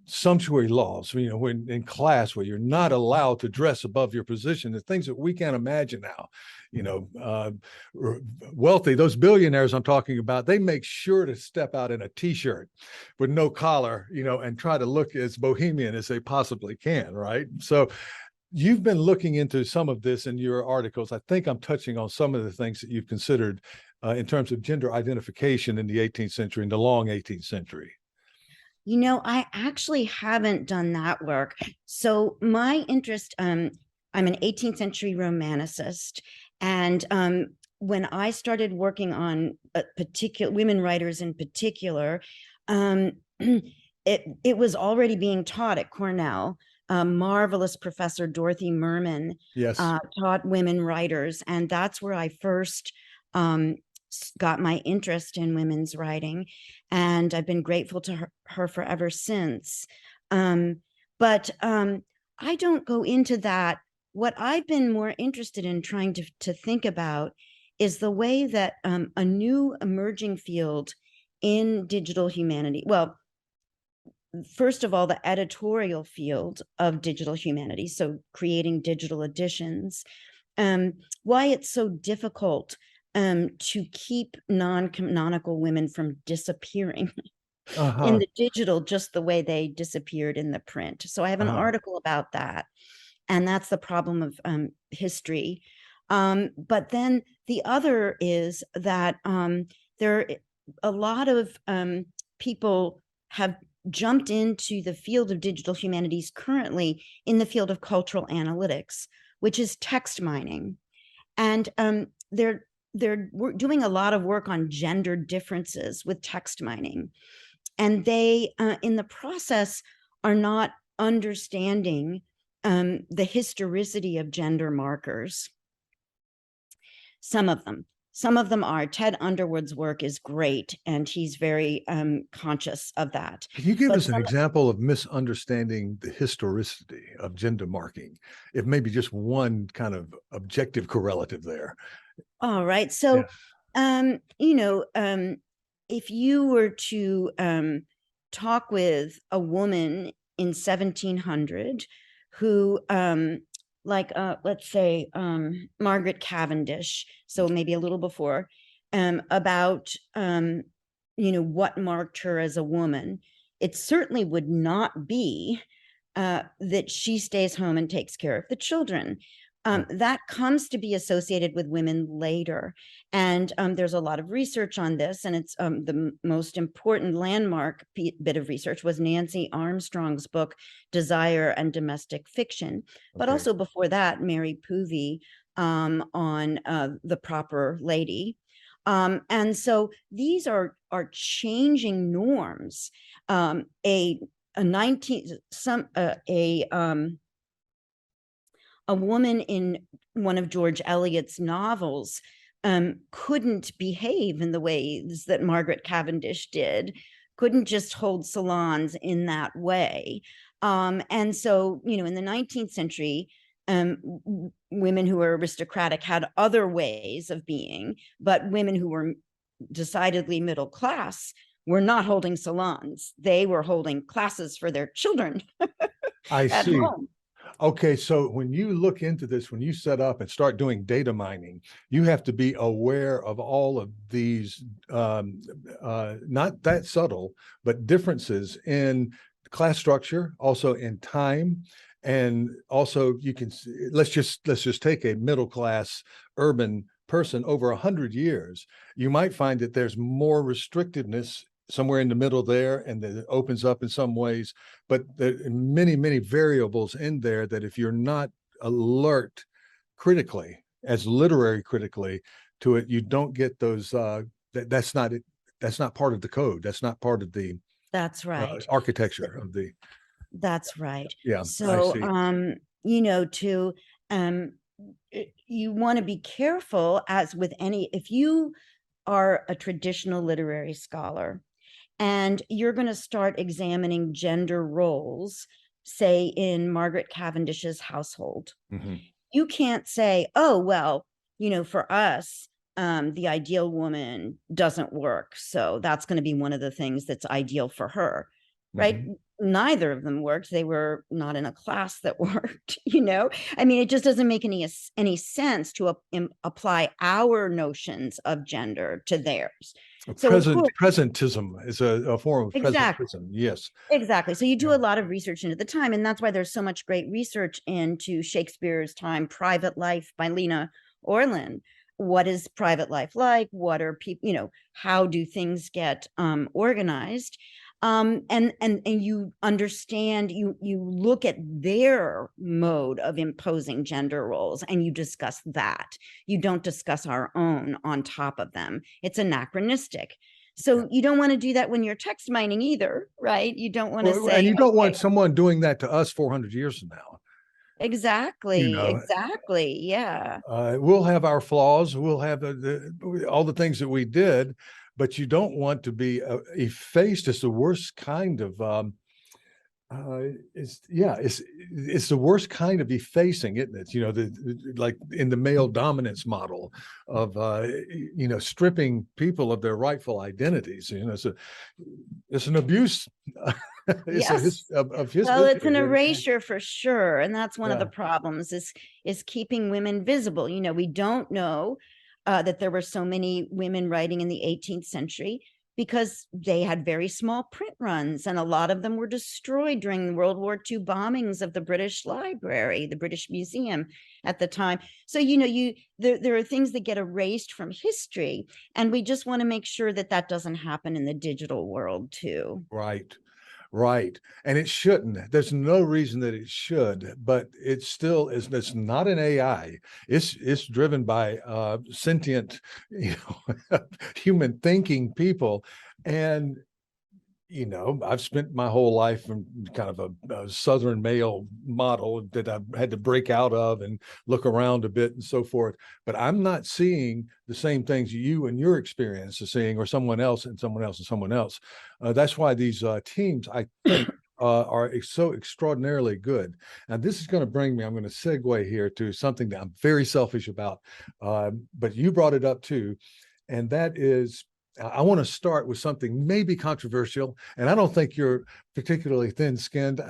sumptuary laws, when in class where you're not allowed to dress above your position, the things that we can't imagine now. Wealthy, those billionaires I'm talking about, they make sure to step out in a t-shirt with no collar, and try to look as bohemian as they possibly can, right? So You've been looking into some of this in your articles. I think I'm touching on some of the things that you've considered in terms of gender identification in the 18th century, in the long 18th century. I actually haven't done that work. So my interest, I'm an 18th century romancist. And when I started working on particular women writers in particular, it was already being taught at Cornell. Marvelous professor Dorothy Merman Yes. taught women writers, and that's where I first got my interest in women's writing, and I've been grateful to her forever since. But I don't go into that. What I've been more interested in trying to think about is the way that a new emerging field in digital humanity, well, first of all, the editorial field of digital humanity, so creating digital editions, why it's so difficult to keep non-canonical women from disappearing in the digital, just the way they disappeared in the print. So I have an article about that, and that's the problem of history. But then the other is that there a lot of people have jumped into the field of digital humanities currently in the field of cultural analytics, which is text mining. And they're doing a lot of work on gender differences with text mining. And they, in the process, are not understanding the historicity of gender markers. Some of them are. Ted Underwood's work is great, and he's very conscious of that. Can you give us an example of misunderstanding the historicity of gender marking, if maybe just one kind of objective correlative there? All right. So, if you were to talk with a woman in 1700 who let's say Margaret Cavendish, so maybe a little before, about what marked her as a woman, it certainly would not be that she stays home and takes care of the children. That comes to be associated with women later. And there's a lot of research on this, and it's the most important landmark bit of research was Nancy Armstrong's book, Desire and Domestic Fiction. But also before that, Mary Poovey on The Proper Lady. And so these are changing norms. A woman in one of George Eliot's novels couldn't behave in the ways that Margaret Cavendish did, couldn't just hold salons in that way. And so, in the 19th century, women who were aristocratic had other ways of being, but women who were decidedly middle class were not holding salons. They were holding classes for their children at home. Okay, so when you look into this, when you set up and start doing data mining, you have to be aware of all of these, not that subtle, but differences in class structure, also in time, and also you can, let's just take a middle class urban person over 100 years. You might find that there's more restrictiveness somewhere in the middle there, and that it opens up in some ways, but there are many, many variables in there that if you're not alert critically, as literary critically to it, you don't get those, that's not it. That's not part of the code. That's not part of the architecture of the. That's right. Yeah. So, you want to be careful, as with any, if you are a traditional literary scholar, and you're going to start examining gender roles, say in Margaret Cavendish's household. You can't say, oh, well, for us, the ideal woman doesn't work, so that's going to be one of the things that's ideal for her, right? neither of them worked. They were not in a class that worked, you know? I mean, it just doesn't make any sense to apply our notions of gender to theirs. So of course, Presentism is a form of exactly. presentism. Yes. Exactly. So you do Yeah. a lot of research into the time, and that's why there's so much great research into Shakespeare's time, Private Life by Lena Orland. What is private life like? What are people, you know, how do things get organized? And you understand, you look at their mode of imposing gender roles and you discuss that. You don't discuss our own on top of them. It's anachronistic. So you don't want to do that when you're text mining either, right? You don't want to say, and you don't want okay, someone doing that to us 400 years from now. exactly, exactly, yeah. We'll have our flaws. We'll have all the things that we did, but you don't want to be effaced. It's the worst kind of it's the worst kind of effacing, isn't it? You know, like in the male dominance model of stripping people of their rightful identities. You know, it's an abuse. Yes. Of his Well, it's an history. erasure for sure. And that's one of the problems is keeping women visible. You know, we don't know that there were so many women writing in the 18th century because they had very small print runs, and a lot of them were destroyed during World War II bombings of the British Library, the British Museum at the time. So, you know, there are things that get erased from history, and we just want to make sure that that doesn't happen in the digital world too. Right. And it shouldn't. There's no reason that it should, but it still is. It's not an AI. It's driven by sentient, human thinking people. And I've spent my whole life in kind of a Southern male model that I've had to break out of and look around a bit and so forth. But I'm not seeing the same things you and your experience are seeing, or someone else and someone else and someone else. That's why these teams, I think, are so extraordinarily good. Now, this is going to bring me, I'm going to segue here to something that I'm very selfish about, but you brought it up too, and that is, I want to start with something maybe controversial, and I don't think you're particularly thin-skinned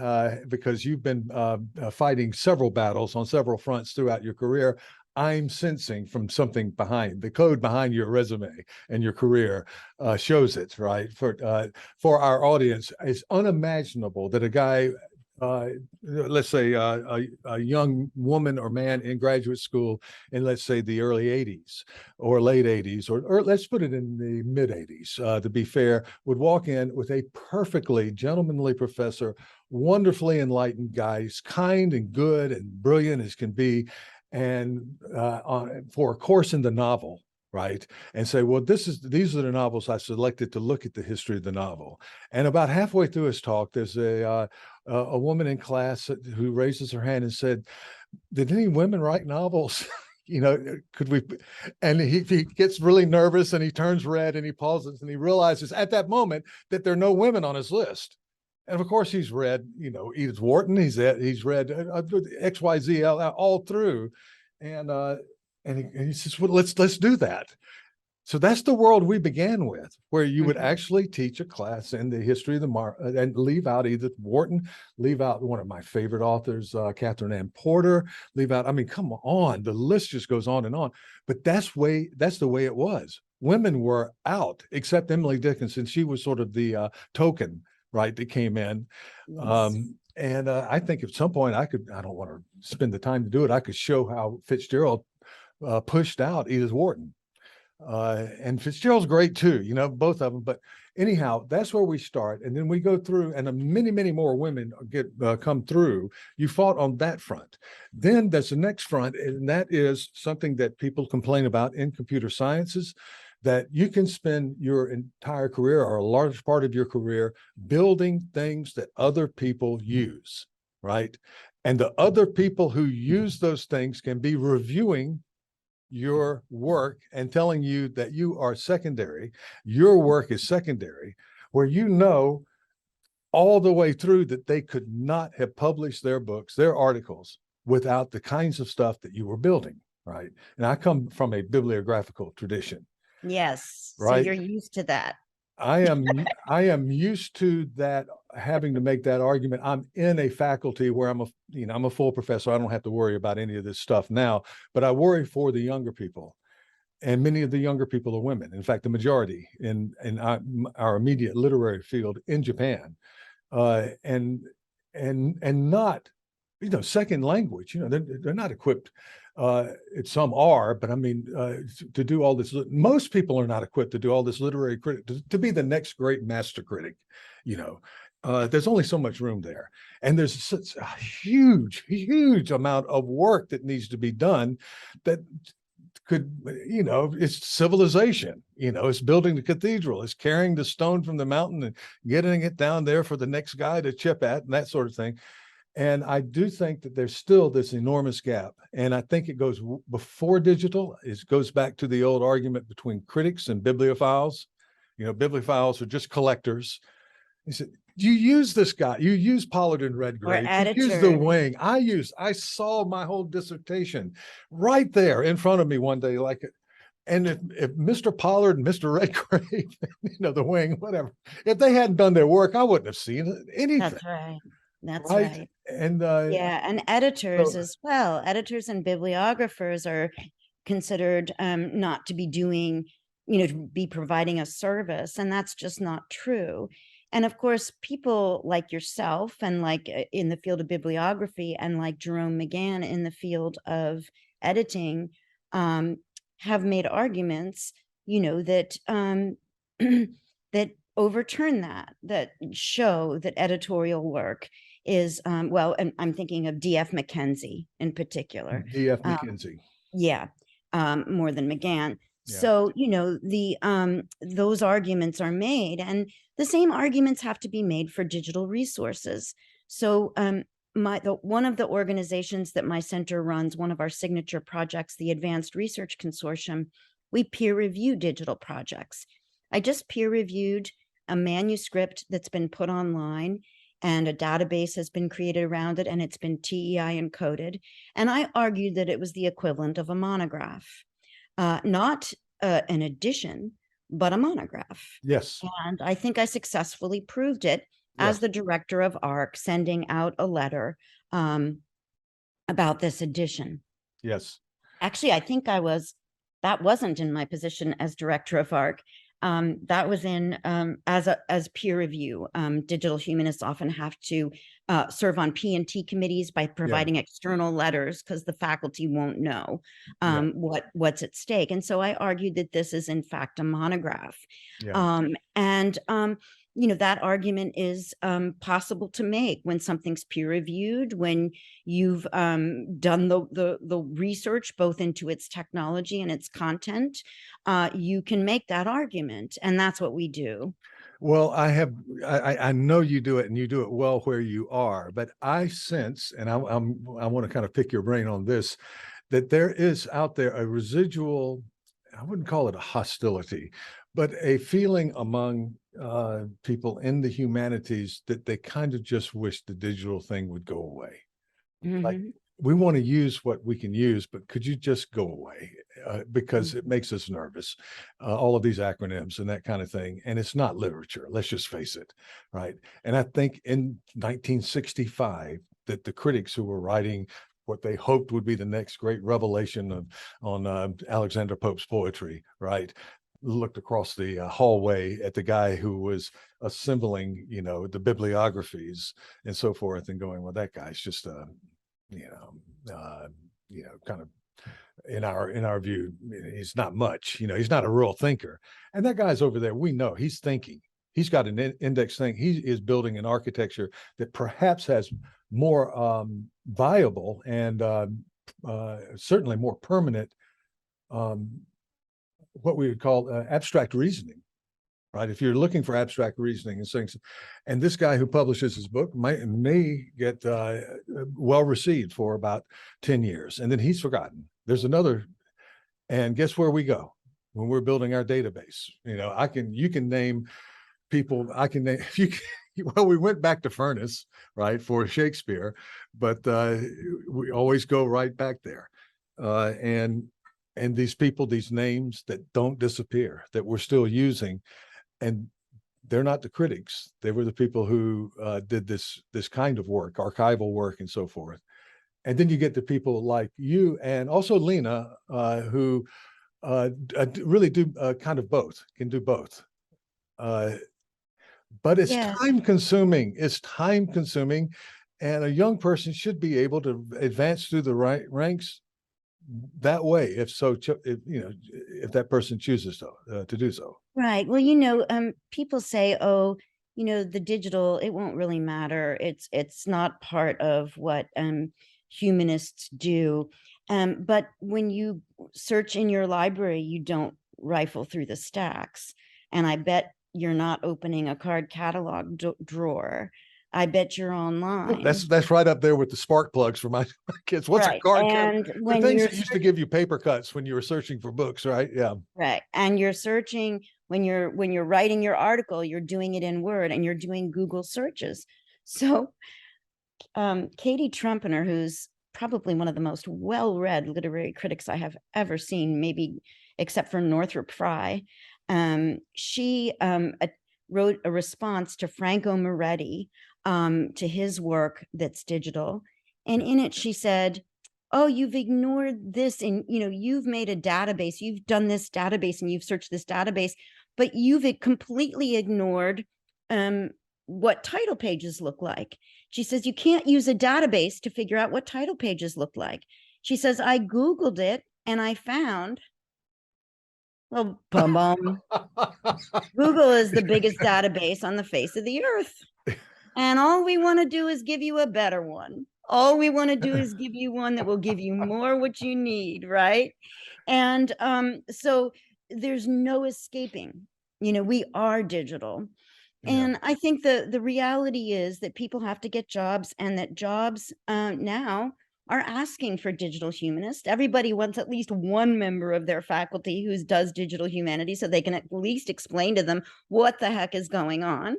because you've been fighting several battles on several fronts throughout your career. I'm sensing from something behind the code behind your resume and your career shows it, right? For our audience, it's unimaginable that a guy, let's say a young woman or man in graduate school in, let's say, the early 80s or late 80s, or let's put it in the mid 80s, to be fair, would walk in with a perfectly gentlemanly professor, wonderfully enlightened guy, he's kind and good and brilliant as can be, and for a course in the novel, right? And say, well, these are the novels I selected to look at the history of the novel. And about halfway through his talk, there's a woman in class who raises her hand and said, did any women write novels? Could we? And he gets really nervous and he turns red and he pauses and he realizes at that moment that there are no women on his list. And of course, he's read, Edith Wharton. He's read XYZ all through, and he says, "Well, let's do that." So that's the world we began with, where you would actually teach a class in the history of the and leave out Edith Wharton, leave out one of my favorite authors, Catherine Ann Porter, leave out. I mean, come on, the list just goes on and on. But that's the way it was. Women were out, except Emily Dickinson. She was sort of the token, right, that came in. Yes. And I think at some point I don't want to spend the time to do it. I could show how Fitzgerald pushed out Edith Wharton. And Fitzgerald's great too, both of them. But anyhow, that's where we start. And then we go through, and many, many more women come through. You fought on that front. Then there's the next front, and that is something that people complain about in computer sciences, that you can spend your entire career or a large part of your career building things that other people use, right? And the other people who use those things can be reviewing your work and telling you that you are secondary, your work is secondary, where all the way through that they could not have published their books, their articles, without the kinds of stuff that you were building, right? And I come from a bibliographical tradition. Yes. Right. So you're used to that. I am used to that having to make that argument. I'm in a faculty where I'm a full professor. I don't have to worry about any of this stuff now, but I worry for the younger people. And many of the younger people are women. In fact, the majority in our immediate literary field in Japan, and not, second language. They're not equipped. Some are, but I mean, to do all this. Most people are not equipped to do all this literary critic, to be the next great master critic. There's only so much room there, and there's such a huge amount of work that needs to be done that could, it's civilization, it's building the cathedral, it's carrying the stone from the mountain and getting it down there for the next guy to chip at and that sort of thing. And I do think that there's still this enormous gap. And I think it goes before digital. It goes back to the old argument between critics and bibliophiles. Bibliophiles are just collectors. He said, you use this guy, you use Pollard and Redgrave, you use the wing. I saw my whole dissertation right there in front of me one day, and if Mr. Pollard and Mr. Redgrave, the wing, whatever, if they hadn't done their work, I wouldn't have seen anything. That's right. That's right. And and editors as well. Editors and bibliographers are considered not to be doing, to be providing a service, and that's just not true. And of course, people like yourself and like in the field of bibliography and like Jerome McGann in the field of editing have made arguments, that that overturn that show that editorial work is, and I'm thinking of D.F. Mackenzie in particular. D.F. Mackenzie. More than McGann. Yeah. So, those arguments are made, and the same arguments have to be made for digital resources. So one of the organizations that my center runs, one of our signature projects, the Advanced Research Consortium, we peer review digital projects. I just peer reviewed a manuscript that's been put online, and a database has been created around it, and it's been TEI encoded. And I argued that it was the equivalent of a monograph. Not an edition, but a monograph. Yes. And I think I successfully proved it as the director of ARC, sending out a letter about this edition. Yes. Actually, I think that wasn't in my position as director of ARC. That was in as peer review. Digital humanists often have to serve on P&T committees by providing external letters because the faculty won't know what's at stake. And so I argued that this is in fact a monograph. That argument is possible to make when something's peer reviewed, when you've done the research both into its technology and its content. You can make that argument, and that's what we do. Well, I know you do it, and you do it well where you are, but I sense, and I want to kind of pick your brain on this, that there is out there a residual, I wouldn't call it a hostility, but a feeling among people in the humanities that they kind of just wish the digital thing would go away. Mm-hmm. Like, we want to use what we can use, but could you just go away? Because it makes us nervous, all of these acronyms and that kind of thing. And it's not literature, let's just face it, right? And I think in 1965, that the critics who were writing what they hoped would be the next great revelation on Alexander Pope's poetry, right, looked across the hallway at the guy who was assembling, the bibliographies and so forth, and going, well, that guy's just kind of, in our view, he's not much, he's not a real thinker. And that guy's over there, we know he's thinking. He's got an index thing. He is building an architecture that perhaps has more viable and certainly more permanent, what we would call abstract reasoning, right? If you're looking for abstract reasoning and things, and this guy who publishes his book may get well received for about 10 years, and then he's forgotten. There's another, and guess where we go when we're building our database? You can name people. I can name well, we went back to Furness, right, for Shakespeare, but we always go right back there, and these people, these names that don't disappear, that we're still using, and they're not the critics. They were the people who did this kind of work, archival work and so forth. And then you get the people like you and also Lena, who really do kind of both, can do both. But it's Yes. time consuming. It's time consuming. And a young person should be able to advance through the ranks that way, if that person chooses to do so. Right. Well, people say, oh, the digital, it won't really matter. It's not part of what humanists do. But when you search in your library, you don't rifle through the stacks. And I bet you're not opening a card catalog drawer. I bet you're online. That's right up there with the spark plugs for my kids. What's right. a card and catalog? when The things you're that used to give you paper cuts when you were searching for books, right? Yeah. Right. And you're searching when you're writing your article, you're doing it in Word and you're doing Google searches. So Katie Trumpeter, who's probably one of the most well-read literary critics I have ever seen, maybe except for Northrop Frye, she wrote a response to Franco Moretti, to his work that's digital. And in it, she said, oh, you've ignored this, and you've made a database, you've done this database and you've searched this database, but you've completely ignored what title pages look like. She says, you can't use a database to figure out what title pages look like. She says, I Googled it and I found, well, Google is the biggest database on the face of the earth. And all we want to do is give you a better one. All we want to do is give you one that will give you more what you need, right? And so there's no escaping. We are digital. And I think the reality is that people have to get jobs, and that jobs now are asking for digital humanists. Everybody wants at least one member of their faculty who does digital humanities so they can at least explain to them what the heck is going on.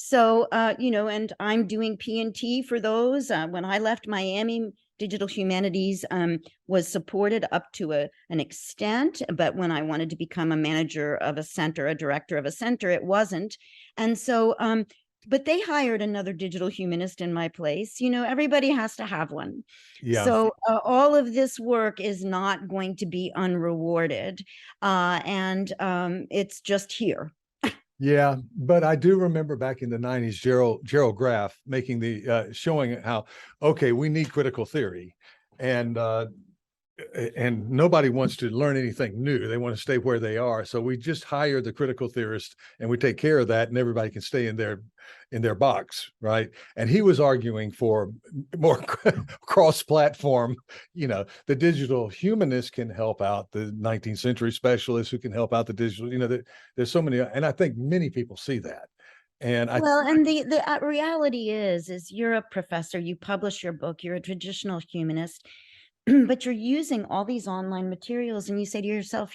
So, and I'm doing P&T for those. When I left Miami, digital humanities was supported up to an extent, but when I wanted to become a manager of a center, a director of a center, it wasn't. And so, but they hired another digital humanist in my place. Everybody has to have one. Yeah. So all of this work is not going to be unrewarded, and it's just here. Yeah, but I do remember back in the 90s, Gerald Graff making showing how, okay, we need critical theory, and nobody wants to learn anything new. They want to stay where they are. So we just hire the critical theorist and we take care of that, and everybody can stay in their box, right? And he was arguing for more cross-platform. The digital humanist can help out the 19th century specialists who can help out the digital. There's so many, and I think many people see that. And the reality is you're a professor, you publish your book, you're a traditional humanist, but you're using all these online materials, and you say to yourself,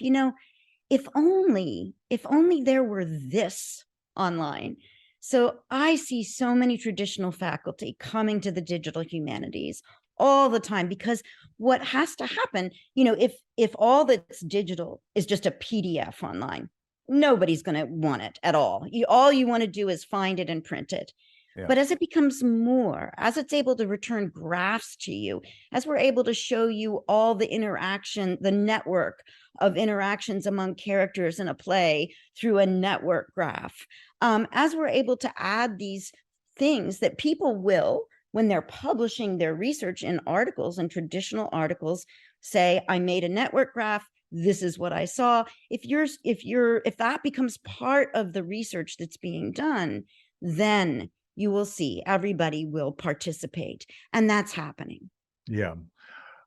if only there were this online. So I see so many traditional faculty coming to the digital humanities all the time, because what has to happen, if all that's digital is just a PDF online, nobody's going to want it at all. All you want to do is find it and print it. Yeah. But as it becomes more, as it's able to return graphs to you, as we're able to show you all the interaction, the network of interactions among characters in a play through a network graph, as we're able to add these things that people will, when they're publishing their research in articles and traditional articles, say, I made a network graph, this is what I saw. If that becomes part of the research that's being done, then you will see everybody will participate, and that's happening. Yeah.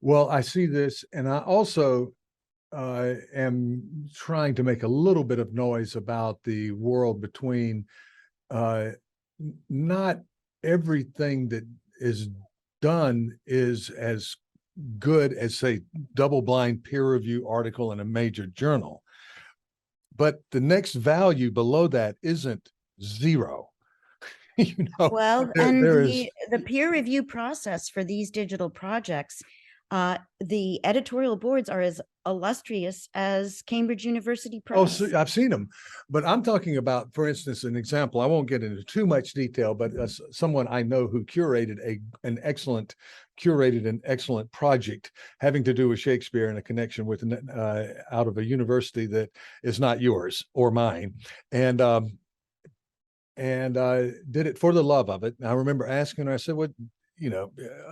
Well, I see this, and I also am trying to make a little bit of noise about the world between not everything that is done is as good as, say, double-blind peer review article in a major journal. But the next value below that isn't zero. Well, and the peer review process for these digital projects, the editorial boards are as illustrious as Cambridge University Oh, Press. so I've seen them, but I'm talking about, for instance, an example. I won't get into too much detail, but someone I know who curated an excellent project having to do with Shakespeare and a connection with out of a university that is not yours or mine, and did it for the love of it. And I remember asking her. I said, "What?"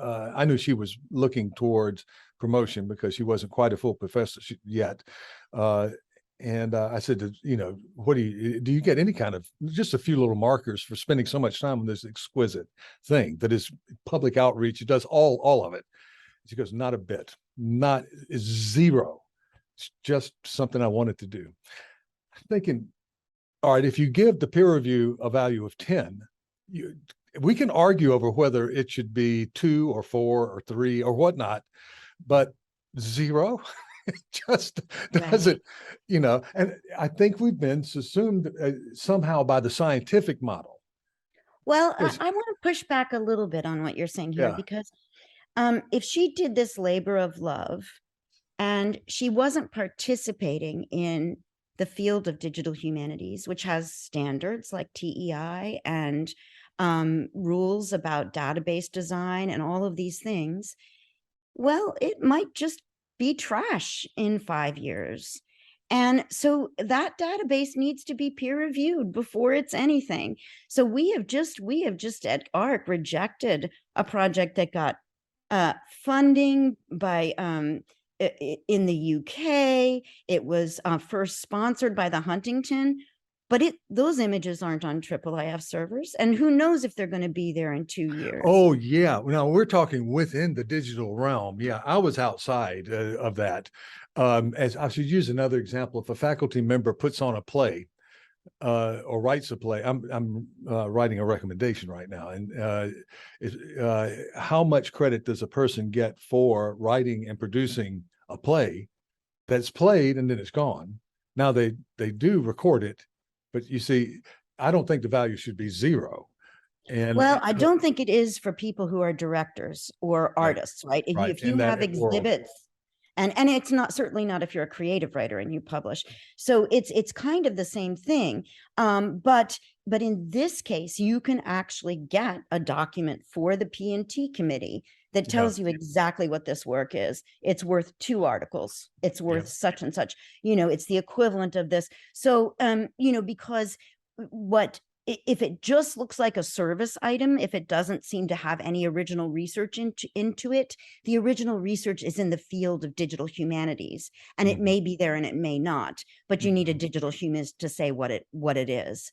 I knew she was looking towards promotion because she wasn't quite a full professor yet. And I said, what do you get any kind of, just a few little markers for spending so much time on this exquisite thing that is public outreach? It does all of it. She goes, not a bit, not zero. It's just something I wanted to do. I'm thinking, all right, if you give the peer review a value of 10, we can argue over whether it should be 2 or 4 or 3 or whatnot, but 0 just doesn't, and I think we've been subsumed somehow by the scientific model. Well, I want to push back a little bit on what you're saying here, because if she did this labor of love and she wasn't participating in the field of digital humanities, which has standards like TEI and rules about database design and all of these things, well, it might just be trash in 5 years. And so that database needs to be peer reviewed before it's anything. So we have just at ARC rejected a project that got funding by in the UK. It was first sponsored by the Huntington, but those images aren't on IIIF servers, and who knows if they're going to be there in 2 years. Oh yeah, now we're talking within the digital realm. Yeah, I was outside of that. As I should use another example, if a faculty member puts on a play or writes a play, I'm writing a recommendation right now, and how much credit does a person get for writing and producing a play that's played and then it's gone? Now they do record it, but you see, I don't think the value should be 0. And well, I don't think it is for people who are directors or artists, right? If you have exhibits, and it's certainly not if you're a creative writer and you publish. So it's kind of the same thing. But in this case, you can actually get a document for the P&T committee that tells you exactly what this work is. It's worth 2 articles. It's worth such and such. It's the equivalent of this. So, because if it just looks like a service item, if it doesn't seem to have any original research into it, the original research is in the field of digital humanities, and it may be there and it may not, but you need a digital humanist to say what it is.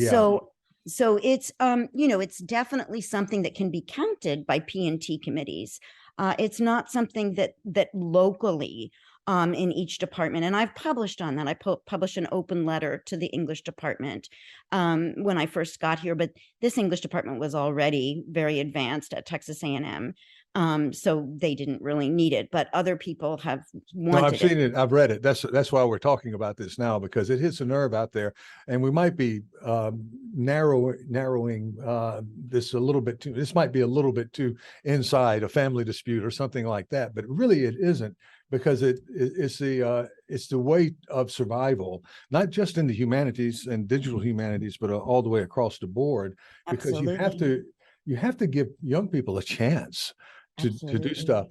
So it's it's definitely something that can be counted by P&T committees. It's not something that locally in each department. And I've published on that. I published an open letter to the English department when I first got here, but this English department was already very advanced at Texas A&M. So they didn't really need it, but other people have wanted it. No, I've seen it. I've read it. That's why we're talking about this now, because it hits a nerve out there, and we might be narrowing this a little bit too. This might be a little bit too inside a family dispute or something like that, but really it isn't, because it's the way of survival, not just in the humanities and digital humanities, but all the way across the board. Because you have to give young people a chance to do stuff.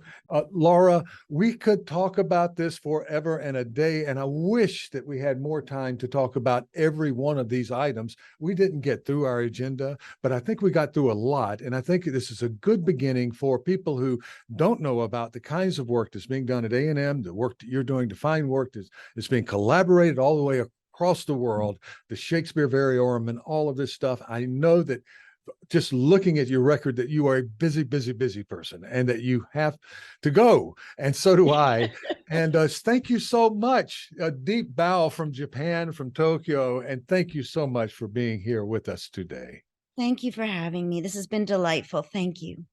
Laura, we could talk about this forever and a day, and I wish that we had more time to talk about every one of these items. We didn't get through our agenda, but I think we got through a lot, and I think this is a good beginning for people who don't know about the kinds of work that's being done at A&M, the work that you're doing to find work that's being collaborated all the way across the world, the Shakespeare Variorum and all of this stuff. I know that just looking at your record that you are a busy person, and that you have to go, and so do I. And thank you so much. A deep bow from Japan, from Tokyo, and thank you so much for being here with us today. Thank you for having me. This has been delightful. Thank you.